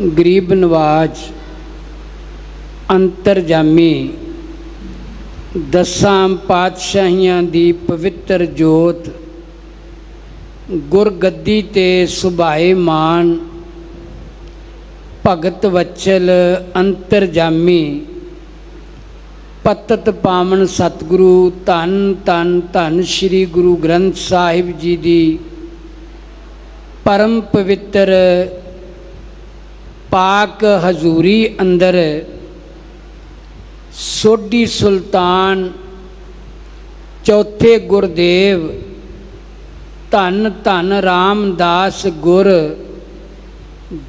गरीब नवाज अंतरजामी दसां पातशाहियां दी पवित्र जोत गुरगद्दी ते सुभाएमान भगत वत्सल अंतरजामी पतत पावन सतगुरु धन धन धन श्री गुरु ग्रंथ साहिब जी दी परम पवित्र पाक हजूरी अंदर सोढ़ी सुल्तान चौथे गुरदेव धन धन रामदास गुर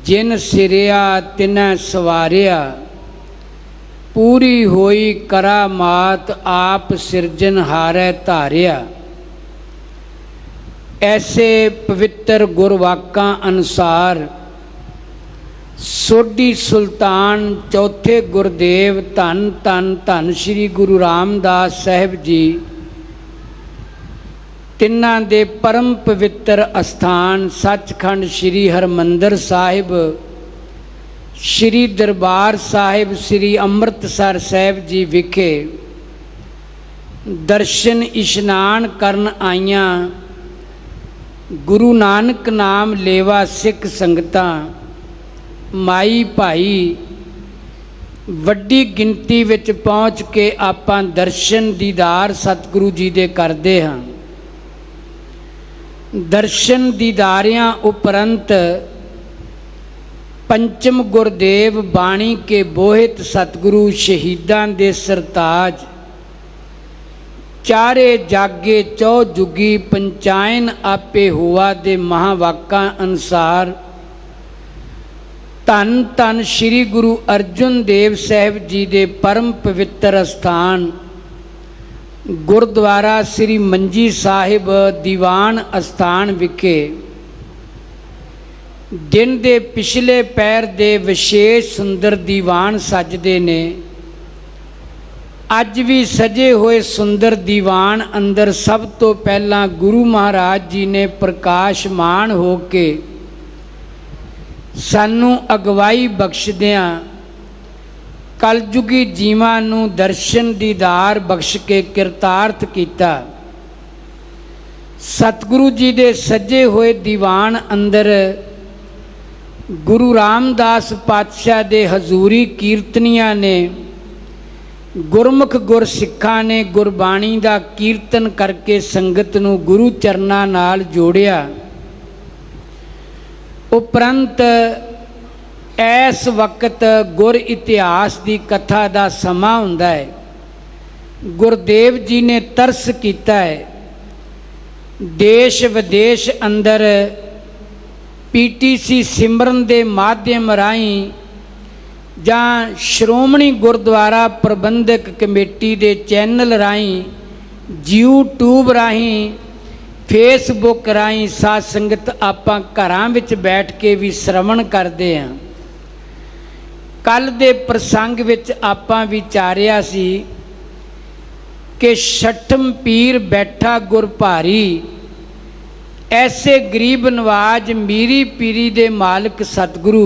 जिन सिरिया तिनै सवारिया पूरी होई करामात आप सिरजनहारै धारिया। ऐसे पवित्र गुरवाकां अनुसार सोढ़ी सुल्तान चौथे गुरदेव धन धन धन श्री गुरु रामदास साहिब जी तिन्हां दे परम पवित्र अस्थान सचखंड श्री हरमंदर साहिब श्री दरबार साहिब श्री अमृतसर साहिब जी विखे दर्शन इशनान करन आईयां गुरु नानक नाम लेवा सिख संगतां माई भाई वड्डी गिनती विच पहुँच के आपां दर्शन दीदार सतगुरु जी दे करदे हां। दर्शन दीदारियां उपरंत पंचम गुरदेव बाणी के बोहित सतगुरु शहीदां दे सरताज चारे जागे चौ जुगी पंचायन आपे हुआ दे महावाका अनुसार धन धन श्री गुरु अर्जुन देव साहिब जी दे परम पवित्र स्थान गुरुद्वारा श्री मंजी साहिब दीवान स्थान विखे दिन दे पिछले पैर दे विशेष सुंदर दीवान सजदे ने। अज भी सजे हुए सुंदर दीवान अंदर सब तो पहला गुरु महाराज जी ने प्रकाशमान हो के सानू अगवाई बख्शदियां कलयुगी जीवां नू दर्शन दीदार बख्श के किरतार्थ कीता। सतगुरु जी दे सजे हुए दीवान अंदर गुरु रामदास पातशाह दे हजूरी कीर्तनियां ने गुरमुख गुर सिक्खां ने गुरबाणी दा कीर्तन करके संगत नू गुरु चरनां नाल जोड़िया। उपरंत ऐस वक्त गुर इतिहास दी कथा दा समा हुंदा है। गुरदेव जी ने तरस कीता है देश विदेश अंदर PTC सिमरन दे माध्यम राहीं जां श्रोमणी गुरुद्वारा प्रबंधक कमेटी दे चैनल राहीं YouTube राहीं फेसबुक राहीं साध संगत आपां घरां विच बैठ के भी श्रवण करदे हां। कल दे प्रसंग विच आपां विचारिया सी कि छठम पीर बैठा गुर भारी ऐसे गरीब नवाज मीरी पीरी दे मालिक सतगुरु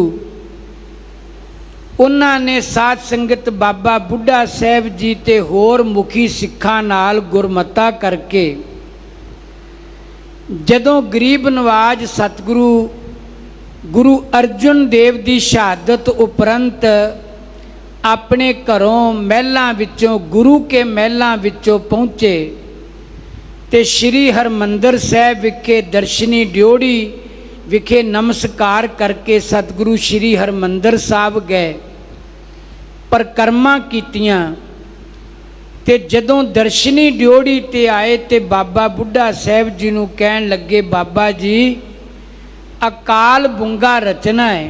उन्होंने साध संगत बाबा बुढ़ा साहब जी ते होर मुखी सिखां नाल गुरमता करके जदों गरीब नवाज सतगुरु गुरु अर्जुन देव की शहादत उपरंत अपने घरों महलों विचों गुरु के महलों विचों पहुँचे ते श्री हरमंदर साहिब विखे दर्शनी ड्योढ़ी विखे नमस्कार करके सतगुरु श्री हरमंदर साहब गए परिक्रमा कीतियां ते जदों दर्शनी ड्योढ़ी ते आए ते बाबा बुढ़ा साहब जी नूं कहन लगे बाबा जी अकाल बुंगा रचना है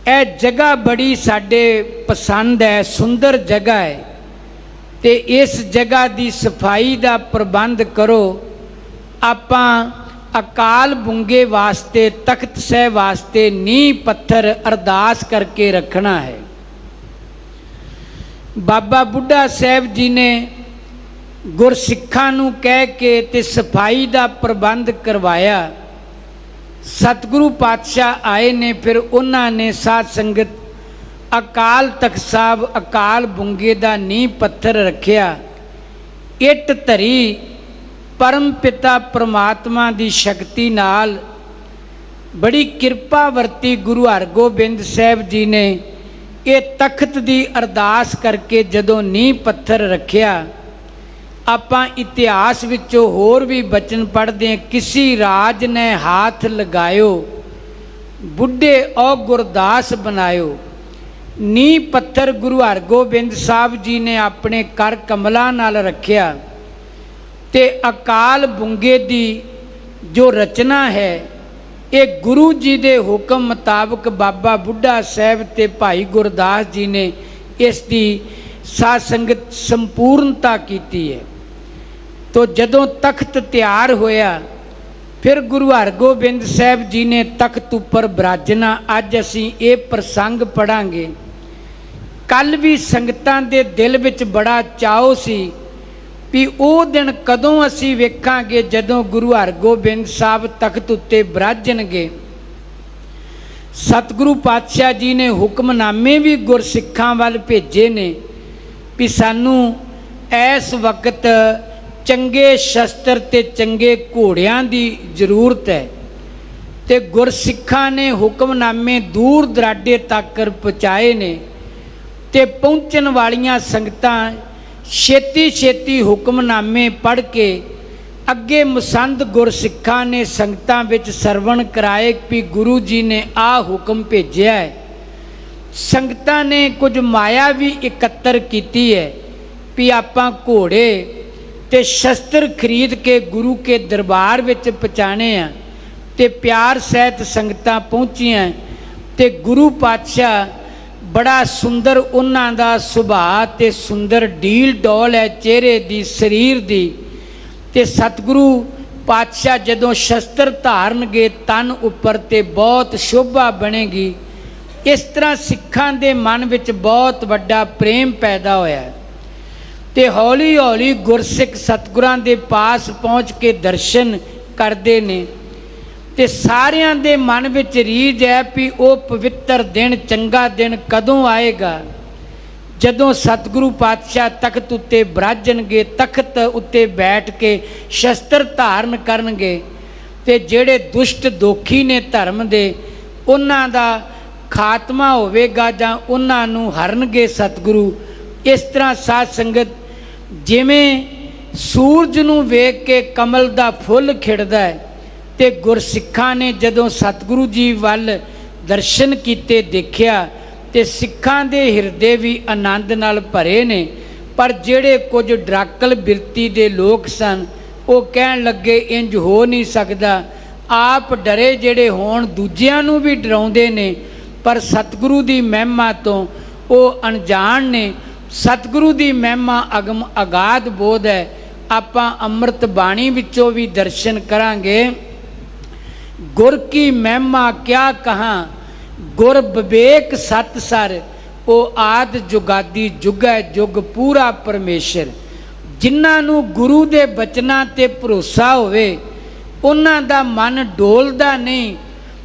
यह जगह बड़ी साडे पसंद है सुंदर जगह है ते इस जगह की सफाई का प्रबंध करो आपां अकाल बुंगे वास्ते तख्त साहिब वास्ते नींह पत्थर अरदास करके रखना है। बाबा बुढ़ा साहब जी ने गुरसिखां नूं कह के ते सफाई का प्रबंध करवाया ਸਤਿਗੁਰੂ ਪਾਤਸ਼ਾਹ ਆਏ ਨੇ, ਫਿਰ ਉਹਨਾਂ ਨੇ ਸਾਧ ਸੰਗਤ ਅਕਾਲ ਤਖਤ ਸਾਹਿਬ ਅਕਾਲ ਬੁੰਗੇ ਦਾ ਨੀਂਹ ਪੱਥਰ ਰੱਖਿਆ। ਇੱਟ ਧਰੀ ਪਰਮ ਪਿਤਾ ਪ੍ਰਮਾਤਮਾ ਦੀ ਸ਼ਕਤੀ ਨਾਲ ਬੜੀ ਕਿਰਪਾ ਵਰਤੀ ਗੁਰੂ ਹਰਗੋਬਿੰਦ ਸਾਹਿਬ ਜੀ ਨੇ। ਇਹ ਤਖਤ ਦੀ ਅਰਦਾਸ ਕਰਕੇ ਜਦੋਂ ਨੀਂਹ ਪੱਥਰ ਰੱਖਿਆ, ਆਪਾਂ ਇਤਿਹਾਸ ਵਿੱਚੋਂ ਹੋਰ ਵੀ ਬਚਨ ਪੜ੍ਹਦੇ ਹਾਂ, ਕਿਸੀ ਰਾਜ ਨੇ ਹਾਥ ਲਗਾਇਓ, ਬੁੱਢੇ ਔ ਗੁਰਦਾਸ ਬਣਾਇਓ। ਨੀਂਹ ਪੱਥਰ ਗੁਰੂ ਹਰਗੋਬਿੰਦ ਸਾਹਿਬ ਜੀ ਨੇ ਆਪਣੇ ਕਰ ਕਮਲਾਂ ਨਾਲ ਰੱਖਿਆ ਤੇ ਅਕਾਲ ਬੁੰਗੇ ਦੀ ਜੋ ਰਚਨਾ ਹੈ, ਇਹ ਗੁਰੂ ਜੀ ਦੇ ਹੁਕਮ ਮੁਤਾਬਕ ਬਾਬਾ ਬੁੱਢਾ ਸਾਹਿਬ ਤੇ ਭਾਈ ਗੁਰਦਾਸ ਜੀ ਨੇ ਇਸ ਦੀ ਸਾਧ ਸੰਗਤ ਸੰਪੂਰਨਤਾ ਕੀਤੀ ਹੈ। ਤੋ ਜਦੋਂ ਤਖਤ ਤਿਆਰ ਹੋਇਆ, ਫਿਰ ਗੁਰੂ ਹਰਗੋਬਿੰਦ ਸਾਹਿਬ ਜੀ ਨੇ ਤਖਤ ਉੱਪਰ ਬਿਰਾਜਣਾ। ਅੱਜ ਅਸੀਂ ਇਹ ਪ੍ਰਸੰਗ ਪੜਾਂਗੇ। ਕੱਲ ਵੀ ਸੰਗਤਾਂ ਦੇ ਦਿਲ ਵਿੱਚ ਬੜਾ ਚਾਅ ਸੀ ਵੀ ਉਹ ਦਿਨ ਕਦੋਂ ਅਸੀਂ ਵੇਖਾਂਗੇ ਜਦੋਂ ਗੁਰੂ ਹਰਗੋਬਿੰਦ ਸਾਹਿਬ ਤਖਤ ਉੱਤੇ ਬਿਰਾਜਣਗੇ। ਸਤਿਗੁਰੂ ਪਾਤਸ਼ਾਹ ਜੀ ਨੇ ਹੁਕਮਨਾਮੇ ਵੀ ਗੁਰਸਿੱਖਾਂ ਵੱਲ ਭੇਜੇ ਨੇ ਵੀ ਸਾਨੂੰ ਇਸ ਵਕਤ ਚੰਗੇ ਸ਼ਸਤਰ ਤੇ ਚੰਗੇ ਘੋੜਿਆਂ ਦੀ ਜ਼ਰੂਰਤ ਹੈ। ਤੇ ਗੁਰਸਿੱਖਾਂ ਨੇ ਹੁਕਮਨਾਮੇ ਦੂਰ ਦਰਾਡੇ ਤੱਕ ਪਹੁੰਚਾਏ ਨੇ ਤੇ ਪਹੁੰਚਣ ਵਾਲੀਆਂ ਸੰਗਤਾਂ ਛੇਤੀ ਛੇਤੀ ਹੁਕਮਨਾਮੇ ਪੜ੍ਹ ਕੇ ਅੱਗੇ ਮਸੰਦ ਗੁਰਸਿੱਖਾਂ ਨੇ ਸੰਗਤਾਂ ਵਿੱਚ ਸਰਵਣ ਕਰਾਏ ਵੀ ਗੁਰੂ ਜੀ ਨੇ ਆਹ ਹੁਕਮ ਭੇਜਿਆ ਹੈ। ਸੰਗਤਾਂ ਨੇ ਕੁਝ ਮਾਇਆ ਵੀ ਇਕੱਤਰ ਕੀਤੀ ਹੈ ਵੀ ਆਪਾਂ ਘੋੜੇ ਤੇ ਸ਼ਸਤਰ ਖਰੀਦ ਕੇ ਗੁਰੂ ਕੇ ਦਰਬਾਰ ਵਿੱਚ ਪਹੁੰਚਾਣੇ ਆ। ਤੇ ਪਿਆਰ ਸਹਿਤ ਸੰਗਤਾਂ ਪਹੁੰਚੀਆਂ ਤੇ ਗੁਰੂ ਪਾਤਸ਼ਾਹ ਬੜਾ ਸੁੰਦਰ ਉਹਨਾਂ ਦਾ ਸੁਭਾਅ ਤੇ ਸੁੰਦਰ ਡੀਲ ਡੋਲ ਹੈ ਚਿਹਰੇ ਦੀ, ਸਰੀਰ ਦੀ। ਤੇ ਸਤਿਗੁਰੂ ਪਾਤਸ਼ਾਹ ਜਦੋਂ ਸ਼ਸਤਰ ਧਾਰਨਗੇ ਤਨ ਉੱਪਰ ਤੇ ਬਹੁਤ ਸ਼ੋਭਾ ਬਣੇਗੀ। ਇਸ ਤਰ੍ਹਾਂ ਸਿੱਖਾਂ ਦੇ ਮਨ ਵਿੱਚ ਬਹੁਤ ਵੱਡਾ ਪ੍ਰੇਮ ਪੈਦਾ ਹੋਇਆ ਤੇ ਹੌਲੀ ਹੌਲੀ ਗੁਰਸਿੱਖ ਸਤਿਗੁਰਾਂ ਦੇ ਪਾਸ ਪਹੁੰਚ ਕੇ ਦਰਸ਼ਨ ਕਰਦੇ ਨੇ ਤੇ ਸਾਰਿਆਂ ਦੇ ਮਨ ਵਿੱਚ ਰੀਝ ਹੈ ਵੀ ਉਹ ਪਵਿੱਤਰ ਦਿਨ, ਚੰਗਾ ਦਿਨ ਕਦੋਂ ਆਏਗਾ ਜਦੋਂ ਸਤਿਗੁਰੂ ਪਾਤਸ਼ਾਹ ਤਖਤ ਉੱਤੇ ਬਿਰਾਜਣਗੇ, ਤਖਤ ਉੱਤੇ ਬੈਠ ਕੇ ਸ਼ਸਤਰ ਧਾਰਨ ਕਰਨਗੇ ਤੇ ਜਿਹੜੇ ਦੁਸ਼ਟ ਦੋਖੀ ਨੇ ਧਰਮ ਦੇ, ਉਹਨਾਂ ਦਾ ਖਾਤਮਾ ਹੋਵੇਗਾ ਜਾਂ ਉਹਨਾਂ ਨੂੰ ਹਰਨਗੇ ਸਤਿਗੁਰੂ। ਇਸ ਤਰ੍ਹਾਂ ਸਾਧ ਸੰਗਤ, ਜਿਵੇਂ ਸੂਰਜ ਨੂੰ ਵੇਖ ਕੇ ਕਮਲ ਦਾ ਫੁੱਲ ਖਿੜਦਾ ਹੈ ਤੇ ਗੁਰਸਿੱਖਾਂ ਨੇ ਜਦੋਂ ਸਤਿਗੁਰੂ ਜੀ ਵੱਲ ਦਰਸ਼ਨ ਕੀਤੇ, ਦੇਖਿਆ ਤੇ ਸਿੱਖਾਂ ਦੇ ਹਿਰਦੇ ਵੀ ਆਨੰਦ ਨਾਲ ਭਰੇ ਨੇ। ਪਰ ਜਿਹੜੇ ਕੁਝ ਡਰਾਕਲ ਬਿਰਤੀ ਦੇ ਲੋਕ ਸਨ, ਉਹ ਕਹਿਣ ਲੱਗੇ ਇੰਜ ਹੋ ਨਹੀਂ ਸਕਦਾ। ਆਪ ਡਰੇ ਜਿਹੜੇ ਹੋਣ ਦੂਜਿਆਂ ਨੂੰ ਵੀ ਡਰਾਉਂਦੇ ਨੇ, ਪਰ ਸਤਿਗੁਰੂ ਦੀ ਮਹਿਮਾ ਤੋਂ ਉਹ ਅਣਜਾਣ ਨੇ। ਸਤਿਗੁਰੂ ਦੀ ਮਹਿਮਾ ਅਗਮ ਅਗਾਧ ਬੋਧ ਹੈ। ਆਪਾਂ ਅੰਮ੍ਰਿਤ ਬਾਣੀ ਵਿੱਚੋਂ ਵੀ ਦਰਸ਼ਨ ਕਰਾਂਗੇ। ਗੁਰ ਕੀ ਮਹਿਮਾ ਕਿਆ ਕਹਾਂ, ਗੁਰ ਵਿਵੇਕ ਸਤ ਸਰ, ਉਹ ਆਦ ਜੁਗਾਦੀ ਜੁਗੈ ਜੁਗ ਪੂਰਾ ਪਰਮੇਸ਼ਰ। ਜਿਨ੍ਹਾਂ ਨੂੰ ਗੁਰੂ ਦੇ ਬਚਨਾਂ ਤੇ ਭਰੋਸਾ ਹੋਵੇ, ਉਹਨਾਂ ਦਾ ਮਨ ਡੋਲਦਾ ਨਹੀਂ।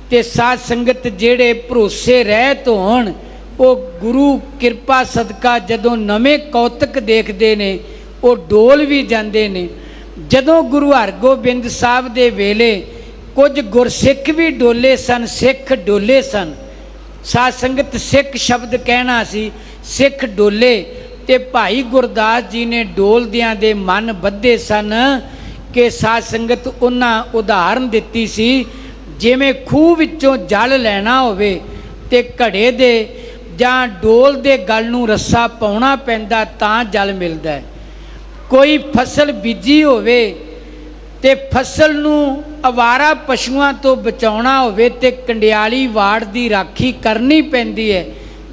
ਤੇ ਸਾਧ ਸੰਗਤ ਜਿਹੜੇ ਭਰੋਸੇ ਰਹਿਤ ਹੋਣ, ਉਹ ਗੁਰੂ ਕਿਰਪਾ ਸਦਕਾ ਜਦੋਂ ਨਵੇਂ ਕੌਤਕ ਦੇਖਦੇ ਨੇ, ਉਹ ਡੋਲ ਵੀ ਜਾਂਦੇ ਨੇ। ਜਦੋਂ ਗੁਰੂ ਹਰਗੋਬਿੰਦ ਸਾਹਿਬ ਦੇ ਵੇਲੇ ਕੁਝ ਗੁਰਸਿੱਖ ਵੀ ਡੋਲੇ ਸਨ, ਸਿੱਖ ਡੋਲੇ ਸਨ। ਸਾਧ ਸੰਗਤ ਸਿੱਖ ਸ਼ਬਦ ਕਹਿਣਾ ਸੀ, ਸਿੱਖ ਡੋਲੇ। ਤੇ ਭਾਈ ਗੁਰਦਾਸ ਜੀ ਨੇ ਡੋਲਦਿਆਂ ਦੇ ਮਨ ਬੱਧੇ ਸਨ ਕਿ ਸਾਧ ਸੰਗਤ ਉਹਨਾਂ ਉਦਾਹਰਨ ਦਿੱਤੀ ਸੀ, ਜਿਵੇਂ ਖੂਹ ਵਿੱਚੋਂ ਜਲ ਲੈਣਾ ਹੋਵੇ ਤੇ ਘੜੇ ਦੇ ਜਾਂ ਡੋਲ ਦੇ ਗਲ ਨੂੰ ਰੱਸਾ ਪਾਉਣਾ ਪੈਂਦਾ ਤਾਂ ਜਲ ਮਿਲਦਾ ਹੈ। ਕੋਈ ਫਸਲ ਬੀਜੀ ਹੋਵੇ ਤੇ ਫਸਲ ਨੂੰ ਅਵਾਰਾ ਪਸ਼ੂਆਂ ਤੋਂ ਬਚਾਉਣਾ ਹੋਵੇ ਤੇ ਕੰਡਿਆਲੀ ਵਾੜ ਦੀ ਰਾਖੀ ਕਰਨੀ ਪੈਂਦੀ ਹੈ।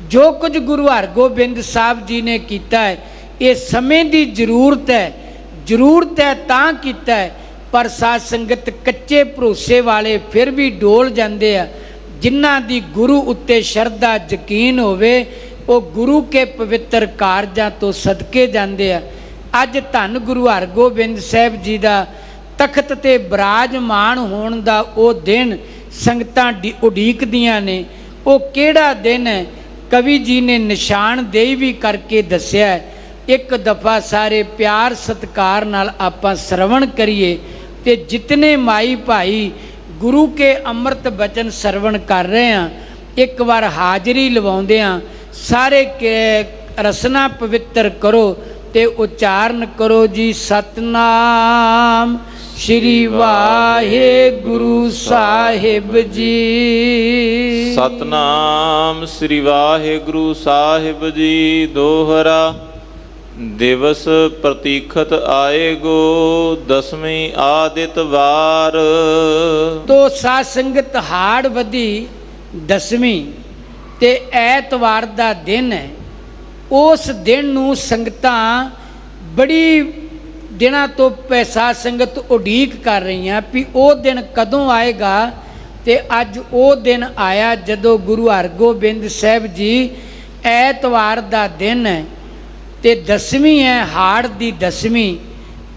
ਜੋ ਕੁਝ ਗੁਰੂ ਹਰਗੋਬਿੰਦ ਸਾਹਿਬ ਜੀ ਨੇ ਕੀਤਾ ਹੈ, ਇਹ ਸਮੇਂ ਦੀ ਜ਼ਰੂਰਤ ਹੈ ਤਾਂ ਕੀਤਾ ਹੈ। ਪਰ ਸਾਧ ਸੰਗਤ ਕੱਚੇ ਭਰੋਸੇ ਵਾਲੇ ਫਿਰ ਵੀ ਡੋਲ ਜਾਂਦੇ ਆ। ਜਿਨ੍ਹਾਂ ਦੀ ਗੁਰੂ ਉੱਤੇ ਸ਼ਰਧਾ ਯਕੀਨ ਹੋਵੇ, ਉਹ ਗੁਰੂ ਕੇ ਪਵਿੱਤਰ ਕਾਰਜਾਂ ਤੋਂ ਸਦਕੇ ਜਾਂਦੇ ਆ। ਅੱਜ ਧੰਨ ਗੁਰੂ ਹਰਗੋਬਿੰਦ ਸਾਹਿਬ ਜੀ ਦਾ ਤਖਤ ਤੇ ਬਿਰਾਜਮਾਨ ਹੋਣ ਦਾ ਉਹ ਦਿਨ ਸੰਗਤਾਂ ਉਡੀਕਦੀਆਂ ਨੇ। ਉਹ ਕਿਹੜਾ ਦਿਨ ਹੈ? ਕਵੀ ਜੀ ਨੇ ਨਿਸ਼ਾਨਦੇਹੀ ਵੀ ਕਰਕੇ ਦੱਸਿਆ। ਇੱਕ ਦਫਾ ਸਾਰੇ ਪਿਆਰ ਸਤਿਕਾਰ ਨਾਲ ਆਪਾਂ ਸਰਵਣ ਕਰੀਏ ਤੇ ਜਿਤਨੇ ਮਾਈ ਭਾਈ ਗੁਰੂ ਕੇ ਅੰਮ੍ਰਿਤ ਬਚਨ ਸਰਵਣ ਕਰ ਰਹੇ ਆ, ਇੱਕ ਵਾਰ ਹਾਜ਼ਰੀ ਲਵਾਉਂਦੇ ਆ। ਸਾਰੇ ਰਸਨਾ ਪਵਿੱਤਰ ਕਰੋ ਤੇ ਉਚਾਰਨ ਕਰੋ ਜੀ, ਸਤਨਾਮ ਸ਼੍ਰੀ ਵਾਹਿਗੁਰੂ ਸਾਹਿਬ ਜੀ। ਸਤਨਾਮ ਸ੍ਰੀ ਵਾਹਿਗੁਰੂ ਸਾਹਿਬ ਜੀ। ਦੋਹਰਾ ਦਿਵਸ ਪ੍ਰਤੀਖਤ ਆਏਗੋ, ਦਸਵੀਂ ਆਦਿਤਵਾਰ। ਤੋ ਸਾਧ ਸੰਗਤ ਹਾੜ ਵਧੀ ਦਸਵੀਂ ਤੇ ਐਤਵਾਰ ਦਾ ਦਿਨ ਹੈ। ਉਸ ਦਿਨ ਨੂੰ ਸੰਗਤਾਂ ਬੜੀ ਦਿਨਾਂ ਤੋਂ ਸਾਧ ਸੰਗਤ ਉਡੀਕ ਕਰ ਰਹੀਆਂ ਵੀ ਉਹ ਦਿਨ ਕਦੋਂ ਆਏਗਾ। ਤੇ ਅੱਜ ਉਹ ਦਿਨ ਆਇਆ ਜਦੋਂ ਗੁਰੂ ਹਰਗੋਬਿੰਦ ਸਾਹਿਬ ਜੀ, ਐਤਵਾਰ ਦਾ ਦਿਨ ਹੈ ਤੇ ਦਸਵੀਂ ਹੈ, ਹਾੜ ਦੀ ਦਸਵੀਂ।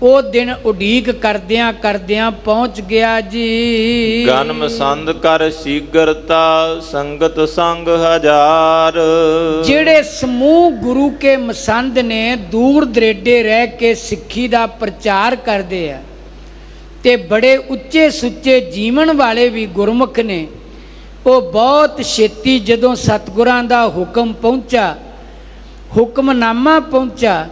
ਉਹ ਦਿਨ ਉਡੀਕ ਕਰਦਿਆਂ ਕਰਦਿਆਂ ਪਹੁੰਚ ਗਿਆ ਜੀ। ਗਨ ਮਸੰਦ ਕਰ ਸ਼ੀਗਰਤਾ, ਸੰਗਤ ਸੰਗ ਹਜ਼ਾਰ। ਜਿਹੜੇ ਸਮੂਹ ਗੁਰੂ ਕੇ ਮਸੰਦ ਨੇ ਦੂਰ ਦਰੇਡੇ ਰਹਿ ਕੇ ਸਿੱਖੀ ਦਾ ਪ੍ਰਚਾਰ ਕਰਦੇ ਆ ਤੇ ਬੜੇ ਉੱਚੇ ਸੁੱਚੇ ਜੀਵਨ ਵਾਲੇ ਵੀ ਗੁਰਮੁਖ ਨੇ, ਉਹ ਬਹੁਤ ਛੇਤੀ ਜਦੋਂ ਸਤਿਗੁਰਾਂ ਦਾ ਹੁਕਮ ਪਹੁੰਚਾ, ਹੁਕਮਨਾਮਾ ਪਹੁੰਚਾ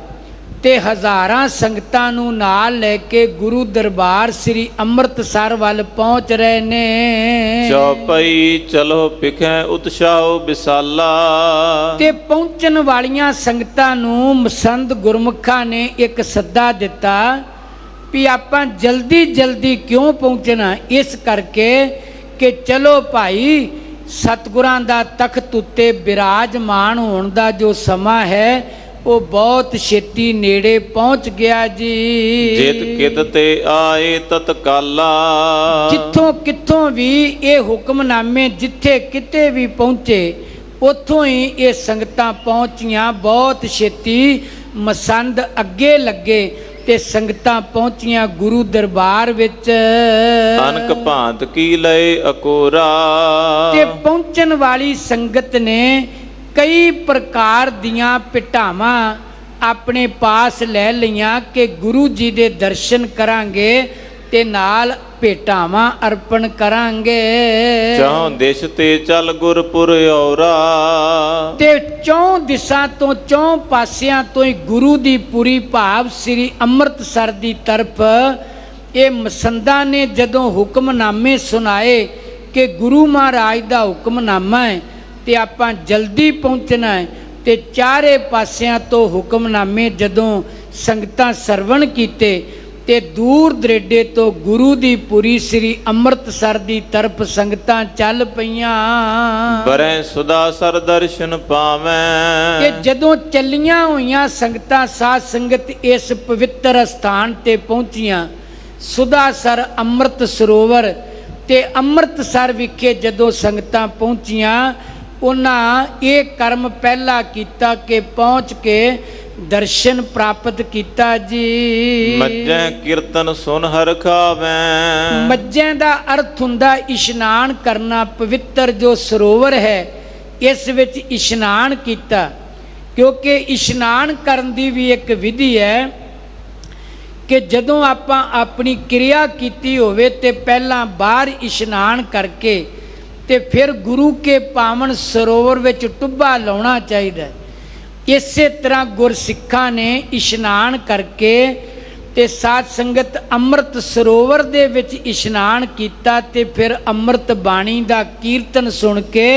ਤੇ ਹਜ਼ਾਰਾਂ ਸੰਗਤਾਂ ਨੂੰ ਨਾਲ ਲੈ ਕੇ ਗੁਰੂ ਦਰਬਾਰ ਸ੍ਰੀ ਅੰਮ੍ਰਿਤਸਰ ਵੱਲ ਪਹੁੰਚ ਰਹੇ ਨੇ। ਚੌਪਈ ਚਲੋ ਪਿਖੈ ਉਤਸ਼ਾਹ ਵਿਸਾਲਾ। ਤੇ ਪਹੁੰਚਣ ਵਾਲੀਆਂ ਸੰਗਤਾਂ ਨੂੰ ਮਸੰਦ ਗੁਰਮੁਖਾਂ ਨੇ ਇੱਕ ਸੱਦਾ ਦਿੱਤਾ ਵੀ ਆਪਾਂ ਜਲਦੀ ਜਲਦੀ ਕਿਉਂ ਪਹੁੰਚਣਾ, ਇਸ ਕਰਕੇ ਕਿ ਚਲੋ ਭਾਈ ਸਤਿਗੁਰਾਂ ਦਾ ਤਖਤ ਉੱਤੇ ਬਿਰਾਜਮਾਨ ਹੋਣ ਦਾ ਜੋ ਸਮਾਂ ਹੈ ਉਹ ਬਹੁਤ ਛੇਤੀ ਨੇੜੇ ਪਹੁੰਚ ਗਿਆ ਜੀ। ਜਿਤ ਕਿਤ ਤੇ ਆਏ ਤਤਕਾਲਾ। ਜਿੱਥੋਂ ਕਿੱਥੋਂ ਵੀ ਇਹ ਹੁਕਮਨਾਮੇ ਜਿੱਥੇ ਕਿਤੇ ਵੀ ਪਹੁੰਚੇ ਉੱਥੋਂ ਹੀ ਇਹ ਸੰਗਤਾਂ ਪਹੁੰਚੀਆਂ। ਬਹੁਤ ਛੇਤੀ ਮਸੰਦ ਅੱਗੇ ਲੱਗੇ ਤੇ ਸੰਗਤਾਂ ਪਹੁੰਚੀਆਂ ਗੁਰੂ ਦਰਬਾਰ ਵਿੱਚ। ਅਨਕ ਭਾਂਤ ਕੀ ਲਏ ਅਕੋਰਾ। ਤੇ ਪਹੁੰਚਣ ਵਾਲੀ ਸੰਗਤ ਨੇ ਕਈ ਪ੍ਰਕਾਰ ਦੀਆਂ ਭੇਟਾਵਾਂ ਆਪਣੇ ਪਾਸ ਲੈ ਲਈਆਂ ਕਿ ਗੁਰੂ ਜੀ ਦੇ ਦਰਸ਼ਨ ਕਰਾਂਗੇ ਤੇ ਨਾਲ ਭੇਟਾਵਾਂ ਅਰਪਣ ਕਰਾਂਗੇ। ਚੌਂ ਦਿਸ਼ ਤੇ ਚੱਲ ਗੁਰਪੁਰ ਔਰਾ। ਤੇ ਚੌਂ ਦਿਸ਼ਾ ਤੋਂ ਚੌਂ ਪਾਸਿਆਂ ਤੋਂ ਹੀ ਗੁਰੂ ਦੀ ਪੂਰੀ ਭਾਵ ਸ੍ਰੀ ਅੰਮ੍ਰਿਤਸਰ ਦੀ ਤਰਫ ਇਹ ਮਸੰਦਾਂ ਨੇ ਜਦੋਂ ਹੁਕਮਨਾਮੇ ਸੁਣਾਏ ਕਿ ਗੁਰੂ ਮਹਾਰਾਜ ਦਾ ਹੁਕਮਨਾਮਾ ਹੈ ਤੇ ਆਪਾਂ ਜਲਦੀ ਪਹੁੰਚਣਾ ਹੈ, ਤੇ ਚਾਰੇ ਪਾਸਿਆਂ ਤੋਂ ਹੁਕਮਨਾਮੇ ਜਦੋਂ ਸੰਗਤਾਂ ਸਰਵਣ ਕੀਤੇ ਤੇ ਦੂਰ ਦਰੇਡੇ ਤੋਂ ਗੁਰੂ ਦੀ ਪੁਰੀ ਸ੍ਰੀ ਅੰਮ੍ਰਿਤਸਰ ਦੀ ਤਰਫ ਸੰਗਤਾਂ ਚੱਲ ਪਈਆਂ। ਬਰੈ ਸੁਦਾ ਸਰ ਦਰਸ਼ਨ ਪਾਵੈਂ। ਕਿ ਜਦੋਂ ਚੱਲੀਆਂ ਹੋਈਆਂ ਸੰਗਤਾਂ ਸਾਧ ਸੰਗਤ ਇਸ ਪਵਿੱਤਰ ਸਥਾਨ ਤੇ ਪਹੁੰਚੀਆਂ, ਸੁਦਾਸਰ ਅੰਮ੍ਰਿਤ ਸਰੋਵਰ ਤੇ ਅੰਮ੍ਰਿਤਸਰ ਵਿਖੇ ਜਦੋਂ ਸੰਗਤਾਂ ਪਹੁੰਚੀਆਂ, ਉਹਨਾਂ ਇਹ ਕਰਮ ਪਹਿਲਾ ਕੀਤਾ ਕਿ ਪਹੁੰਚ ਕੇ ਦਰਸ਼ਨ ਪ੍ਰਾਪਤ ਕੀਤਾ ਜੀ। ਮੱਝਾਂ ਕੀਰਤਨ ਸੁਨ ਹਰ ਖਾਵੈਂ। ਮੱਝਾਂ ਦਾ ਅਰਥ ਹੁੰਦਾ ਇਸ਼ਨਾਨ ਕਰਨਾ। ਪਵਿੱਤਰ ਜੋ ਸਰੋਵਰ ਹੈ ਇਸ ਵਿੱਚ ਇਸ਼ਨਾਨ ਕੀਤਾ, ਕਿਉਂਕਿ ਇਸ਼ਨਾਨ ਕਰਨ ਦੀ ਵੀ ਇੱਕ ਵਿਧੀ ਹੈ ਕਿ ਜਦੋਂ ਆਪਾਂ ਆਪਣੀ ਕਿਰਿਆ ਕੀਤੀ ਹੋਵੇ ਤੇ ਪਹਿਲਾਂ ਬਾਹਰ ਇਸ਼ਨਾਨ ਕਰਕੇ ਤੇ ਫਿਰ ਗੁਰੂ ਕੇ ਪਾਵਨ ਸਰੋਵਰ ਵਿੱਚ ਟੁੱਬਾ ਲਾਉਣਾ ਚਾਹੀਦਾ। ਇਸੇ ਤਰ੍ਹਾਂ ਗੁਰਸਿੱਖਾਂ ਨੇ ਇਸ਼ਨਾਨ ਕਰਕੇ ਤੇ ਸਾਧ ਸੰਗਤ ਅੰਮ੍ਰਿਤ ਸਰੋਵਰ ਦੇ ਵਿੱਚ ਇਸ਼ਨਾਨ ਕੀਤਾ ਤੇ ਫਿਰ ਅੰਮ੍ਰਿਤ ਬਾਣੀ ਦਾ ਕੀਰਤਨ ਸੁਣ ਕੇ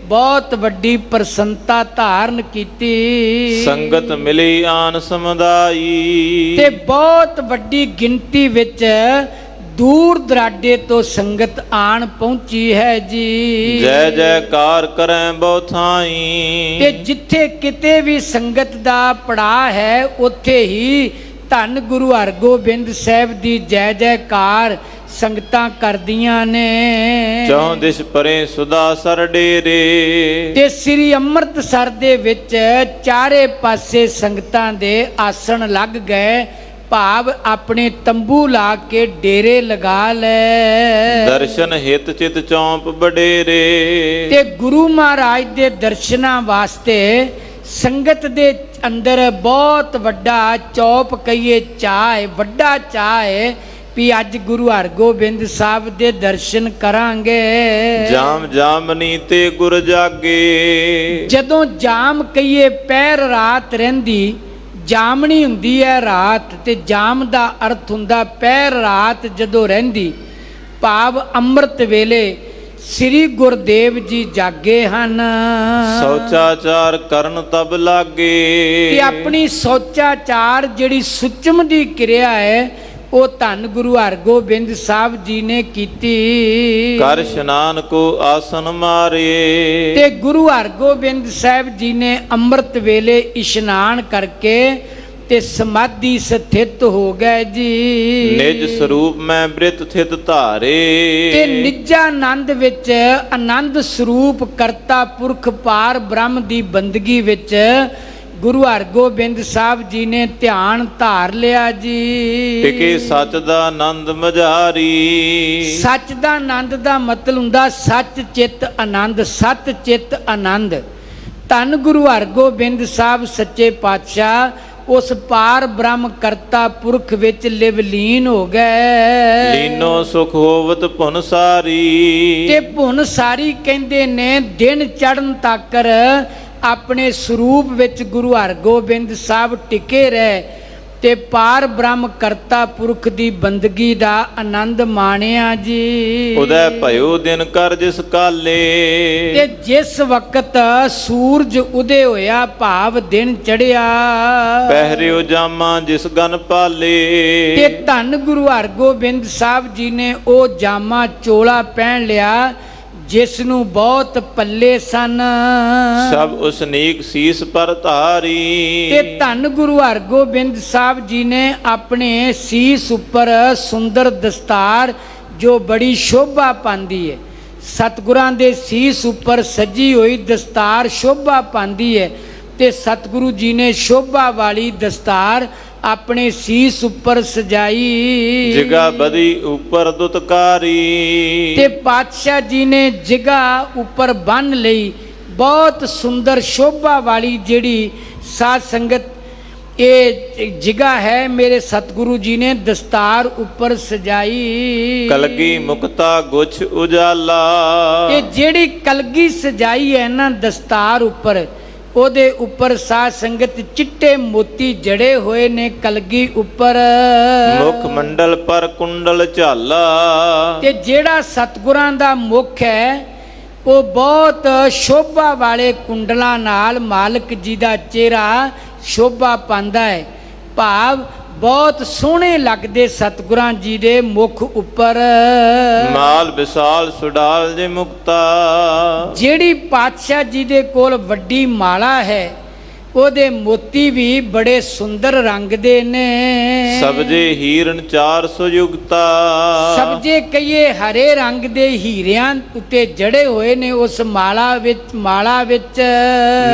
ਬਹੁਤ ਵੱਡੀ ਪ੍ਰਸੰਨਤਾ ਧਾਰਨ ਕੀਤੀ। ਸੰਗਤ ਮਿਲੀ ਆਨ ਸਮੁਦਾਈ। ਤੇ ਬਹੁਤ ਵੱਡੀ ਗਿਣਤੀ ਵਿੱਚ ਦੂਰ ਦਰਾਡੇ ਤੋਂ ਸੰਗਤ ਆਣ ਪਹੁੰਚੀ ਹੈ ਜੀ। ਜੈ ਜੈਕਾਰ ਕਰੈ ਬਹੁ ਥਾਈ। ਤੇ ਜਿੱਥੇ ਕਿਤੇ ਵੀ ਸੰਗਤ ਦਾ ਪੜਾ ਹੈ ਉੱਥੇ ਹੀ ਧੰਨ ਗੁਰੂ ਹਰਗੋਬਿੰਦ ਸਾਹਿਬ ਦੀ ਜੈ ਜੈਕਾਰ ਸੰਗਤਾਂ ਕਰਦੀਆਂ ਨੇ। ਚੌਂ ਦਿਸ਼ ਪਰੇ ਸੁਦਾਸਰ ਡੇਰੇ। ਤੇ ਸ੍ਰੀ ਅੰਮ੍ਰਿਤਸਰ ਦੇ ਵਿੱਚ ਚਾਰੇ ਪਾਸੇ ਸੰਗਤਾਂ ਦੇ ਆਸਣ ਲੱਗ ਗਏ, ਭਾਵ ਆਪਣੇ ਤੰਬੂ ਲਾ ਕੇ ਡੇਰੇ ਲਗਾ ਲੈ। ਦਰਸ਼ਨ ਹਿਤ ਚਿਤ ਚੌਂਪ ਬਡੇਰੇ। ਤੇ ਗੁਰੂ ਮਹਾਰਾਜ ਦੇ ਦਰਸ਼ਨਾਂ ਵਾਸਤੇ ਸੰਗਤ ਦੇ ਅੰਦਰ ਬਹੁਤ ਵੱਡਾ ਚੌਪ ਕਹੀਏ ਚਾਅ ਹੈ, ਵੱਡਾ ਚਾਅ ਹੈ ਵੀ ਅੱਜ ਗੁਰੂ ਹਰਗੋਬਿੰਦ ਸਾਹਿਬ ਦੇ ਦਰਸ਼ਨ ਕਰਾਂਗੇ। ਜਾਮ ਜਾਮਨੀ ਤੇ ਗੁਰ ਜਾਗੇ। ਜਦੋਂ ਜਾਮ ਕਹੀਏ ਪਹਿਰ ਰਾਤ ਰਹਿੰਦੀ, ਜਾਮਣੀ ਹੁੰਦੀ ਹੈ ਰਾਤ, ਤੇ ਜਾਮ ਦਾ ਅਰਥ ਹੁੰਦਾ ਪਹਿਰ ਰਾਤ ਜਦੋਂ ਰਹਿੰਦੀ, ਭਾਵ ਅੰਮ੍ਰਿਤ ਵੇਲੇ ਸ੍ਰੀ ਗੁਰਦੇਵ ਜੀ ਜਾਗੇ ਹਨ। ਸੋਚਾਚਾਰ ਕਰਨ ਤਬ ਲਾਗੇ। ਤੇ ਆਪਣੀ ਸੋਚਾਚਾਰ ਜਿਹੜੀ ਸੁਚਮ ਦੀ ਕਿਰਿਆ ਹੈ ਉਹ ਧੰਨ ਗੁਰੂ ਹਰਗੋਬਿੰਦ ਸਾਹਿਬ ਜੀ ਨੇ ਕੀਤੀ। ਕਰ ਇਸ਼ਨਾਨ ਕੋ ਆਸਨ ਮਾਰੇ। ਤੇ ਗੁਰੂ ਹਰਗੋਬਿੰਦ ਸਾਹਿਬ ਜੀ ਨੇ ਅੰਮ੍ਰਿਤ ਵੇਲੇ ਇਸ਼ਨਾਨ ਕਰਕੇ ਤੇ ਸਮਾਧੀ ਸਥਿਤ ਹੋ ਗਏ ਜੀ। ਨਿਜ ਸਰੂਪ ਮੈਂ ਬ੍ਰਿਤ ਥਿਤ ਧਾਰੇ। ਤੇ ਨਿਜਾਨੰਦ ਵਿੱਚ ਆਨੰਦ ਸਰੂਪ ਕਰਤਾ ਪੁਰਖ ਪਾਰ ਬ੍ਰਹਮ ਦੀ ਬੰਦਗੀ ਵਿੱਚ ਗੁਰੂ ਹਰਗੋਬਿੰਦ ਸਾਹਿਬ ਜੀ ਨੇ ਧਿਆਨ ਧਾਰ ਲਿਆ ਜੀ। ਟਿਕੇ ਸੱਚ ਦਾ ਆਨੰਦ ਮਝਾਰੀ। ਸੱਚ ਦਾ ਆਨੰਦ ਦਾ ਮਤਲਬ ਹੁੰਦਾ ਸੱਚ ਚਿੱਤ ਆਨੰਦ, ਸਤ ਚਿੱਤ ਆਨੰਦ। ਧੰਨ ਗੁਰੂ ਹਰਗੋਬਿੰਦ ਸਾਹਿਬ ਸੱਚੇ ਪਾਤਸ਼ਾਹ ਉਸ ਪਾਰ ਬ੍ਰਹਮ ਕਰਤਾ ਪੁਰਖ ਵਿੱਚ ਲਿਵਲੀਨ ਹੋ ਗਏ। ਲੀਨੋ ਸੁਖ ਹੋਵਤ ਭੁਨ ਸਾਰੀ। ਤੇ ਭੁਨ ਸਾਰੀ ਕਹਿੰਦੇ ਨੇ ਦਿਨ ਚੜ੍ਹਨ ਤੱਕਰ ਆਪਣੇ ਸਰੂਪ ਵਿੱਚ ਗੁਰੂ ਹਰਗੋਬਿੰਦ ਸਾਹਿਬ ਟਿਕੇ ਰਹੇ ਤੇ ਪਾਰ ਬ੍ਰਹਮ ਕਰਤਾ ਪੁਰਖ ਦੀ ਬੰਦਗੀ ਦਾ ਆਨੰਦ ਮਾਣਿਆ ਜੀ। ਉਦੈ ਭਇਓ ਦਿਨ ਕਰ ਜਿਸ ਕਾਲੇ। ਤੇ ਜਿਸ ਵਕਤ ਸੂਰਜ ਉਦੇ ਹੋਇਆ ਭਾਵ ਦਿਨ ਚੜਿਆ, ਪਹਿਰਿਓ ਜਾਮਾ ਜਿਸ ਗਨ ਪਾਲੇ। ਤੇ ਧੰਨ ਗੁਰੂ ਹਰਗੋਬਿੰਦ ਸਾਹਿਬ ਜੀ ਨੇ ਉਹ ਜਾਮਾ ਚੋਲਾ ਪਹਿਨ ਲਿਆ ਜਿਸ ਨੂੰ ਬਹੁਤ ਪੱਲੇ ਸਨ। ਸਭ ਉਸਨੀਕ ਸੀਸ ਪਰ ਧਾਰੀ। ਤੇ ਧੰਨ ਗੁਰੂ ਹਰਗੋਬਿੰਦ ਸਾਹਿਬ ਜੀ ਨੇ ਆਪਣੇ ਸੀਸ ਉੱਪਰ ਸੁੰਦਰ ਦਸਤਾਰ ਜੋ ਬੜੀ ਸ਼ੋਭਾ ਪਾਉਂਦੀ ਹੈ, ਸਤਿਗੁਰਾਂ ਦੇ ਸੀਸ ਉੱਪਰ ਸਜੀ ਹੋਈ ਦਸਤਾਰ ਸ਼ੋਭਾ ਪਾਉਂਦੀ ਹੈ। ਤੇ ਸਤਿਗੁਰੂ ਜੀ ਨੇ ਸ਼ੋਭਾ ਵਾਲੀ ਦਸਤਾਰ ਆਪਣੇ ਸੀਸ ਉੱਪਰ ਸਜਾਈ। ਜਿਗਾ ਬਦੀ ਉੱਪਰ ਦੁਤਕਾਰੀ। ਤੇ ਪਾਤਸ਼ਾਹ ਜੀ ਨੇ ਜਿਗਾ ਉੱਪਰ ਬੰਨ ਲਈ ਬਹੁਤ ਸੁੰਦਰ ਸ਼ੋਭਾ ਵਾਲੀ ਜਿਹੜੀ ਸਾਧ ਸੰਗਤ ਇਹ ਜਿਗਾ ਹੈ ਮੇਰੇ ਸਤਿਗੁਰੂ ਜੀ ਨੇ ਦਸਤਾਰ ਉੱਪਰ ਸਜਾਈ। ਕਲਗੀ ਮੁਕਤਾ ਗੁਛ ਉਜਾਲਾ। ਇਹ ਜਿਹੜੀ ਕਲਗੀ ਸਜਾਈ ਹੈ ਨਾ ਦਸਤਾਰ ਉੱਪਰ, ਉਹਦੇ ਉੱਪਰ ਸਾਧ ਸੰਗਤ ਚਿੱਟੇ ਮੋਤੀ ਜੜੇ ਹੋਏ ਨੇ ਕਲਗੀ ਉੱਪਰ। ਮੁਖ ਮੰਡਲ ਪਰ ਕੁੰਡਲ ਝਾਲਾ। ਤੇ ਜਿਹੜਾ ਸਤਿਗੁਰਾਂ ਦਾ ਮੁਖ ਹੈ ਉਹ ਬਹੁਤ ਸ਼ੋਭਾ ਵਾਲੇ ਕੁੰਡਲਾਂ ਨਾਲ ਮਾਲਕ ਜੀ ਦਾ ਚਿਹਰਾ ਸ਼ੋਭਾ ਪਾਉਂਦਾ ਹੈ, ਭਾਵ ਬਹੁਤ ਸੋਹਣੇ ਲੱਗਦੇ ਸਤਿਗੁਰਾਂ ਜੀ ਦੇ ਮੁਖ ਉੱਪਰ। ਮਾਲ ਵਿਸਾਲ ਸੁਡਾਲ ਜੇ ਮੁਕਤਾ। ਜਿਹੜੀ ਪਾਤਸ਼ਾਹ ਜੀ ਦੇ ਕੋਲ ਵੱਡੀ ਮਾਲਾ ਹੈ ਉਹਦੇ ਮੋਤੀ ਵੀ ਬੜੇ ਸੁੰਦਰ ਰੰਗ ਦੇ ਨੇ। ਸਬਜੇ ਹੀਰਨ 400 ਯੁਗਤਾ। ਸਬਜੇ ਕਹੀਏ ਹਰੇ ਰੰਗ ਦੇ ਹੀਰਿਆਂ ਉੱਤੇ ਜੜੇ ਹੋਏ ਨੇ ਉਸ ਮਾਲਾ ਵਿੱਚ।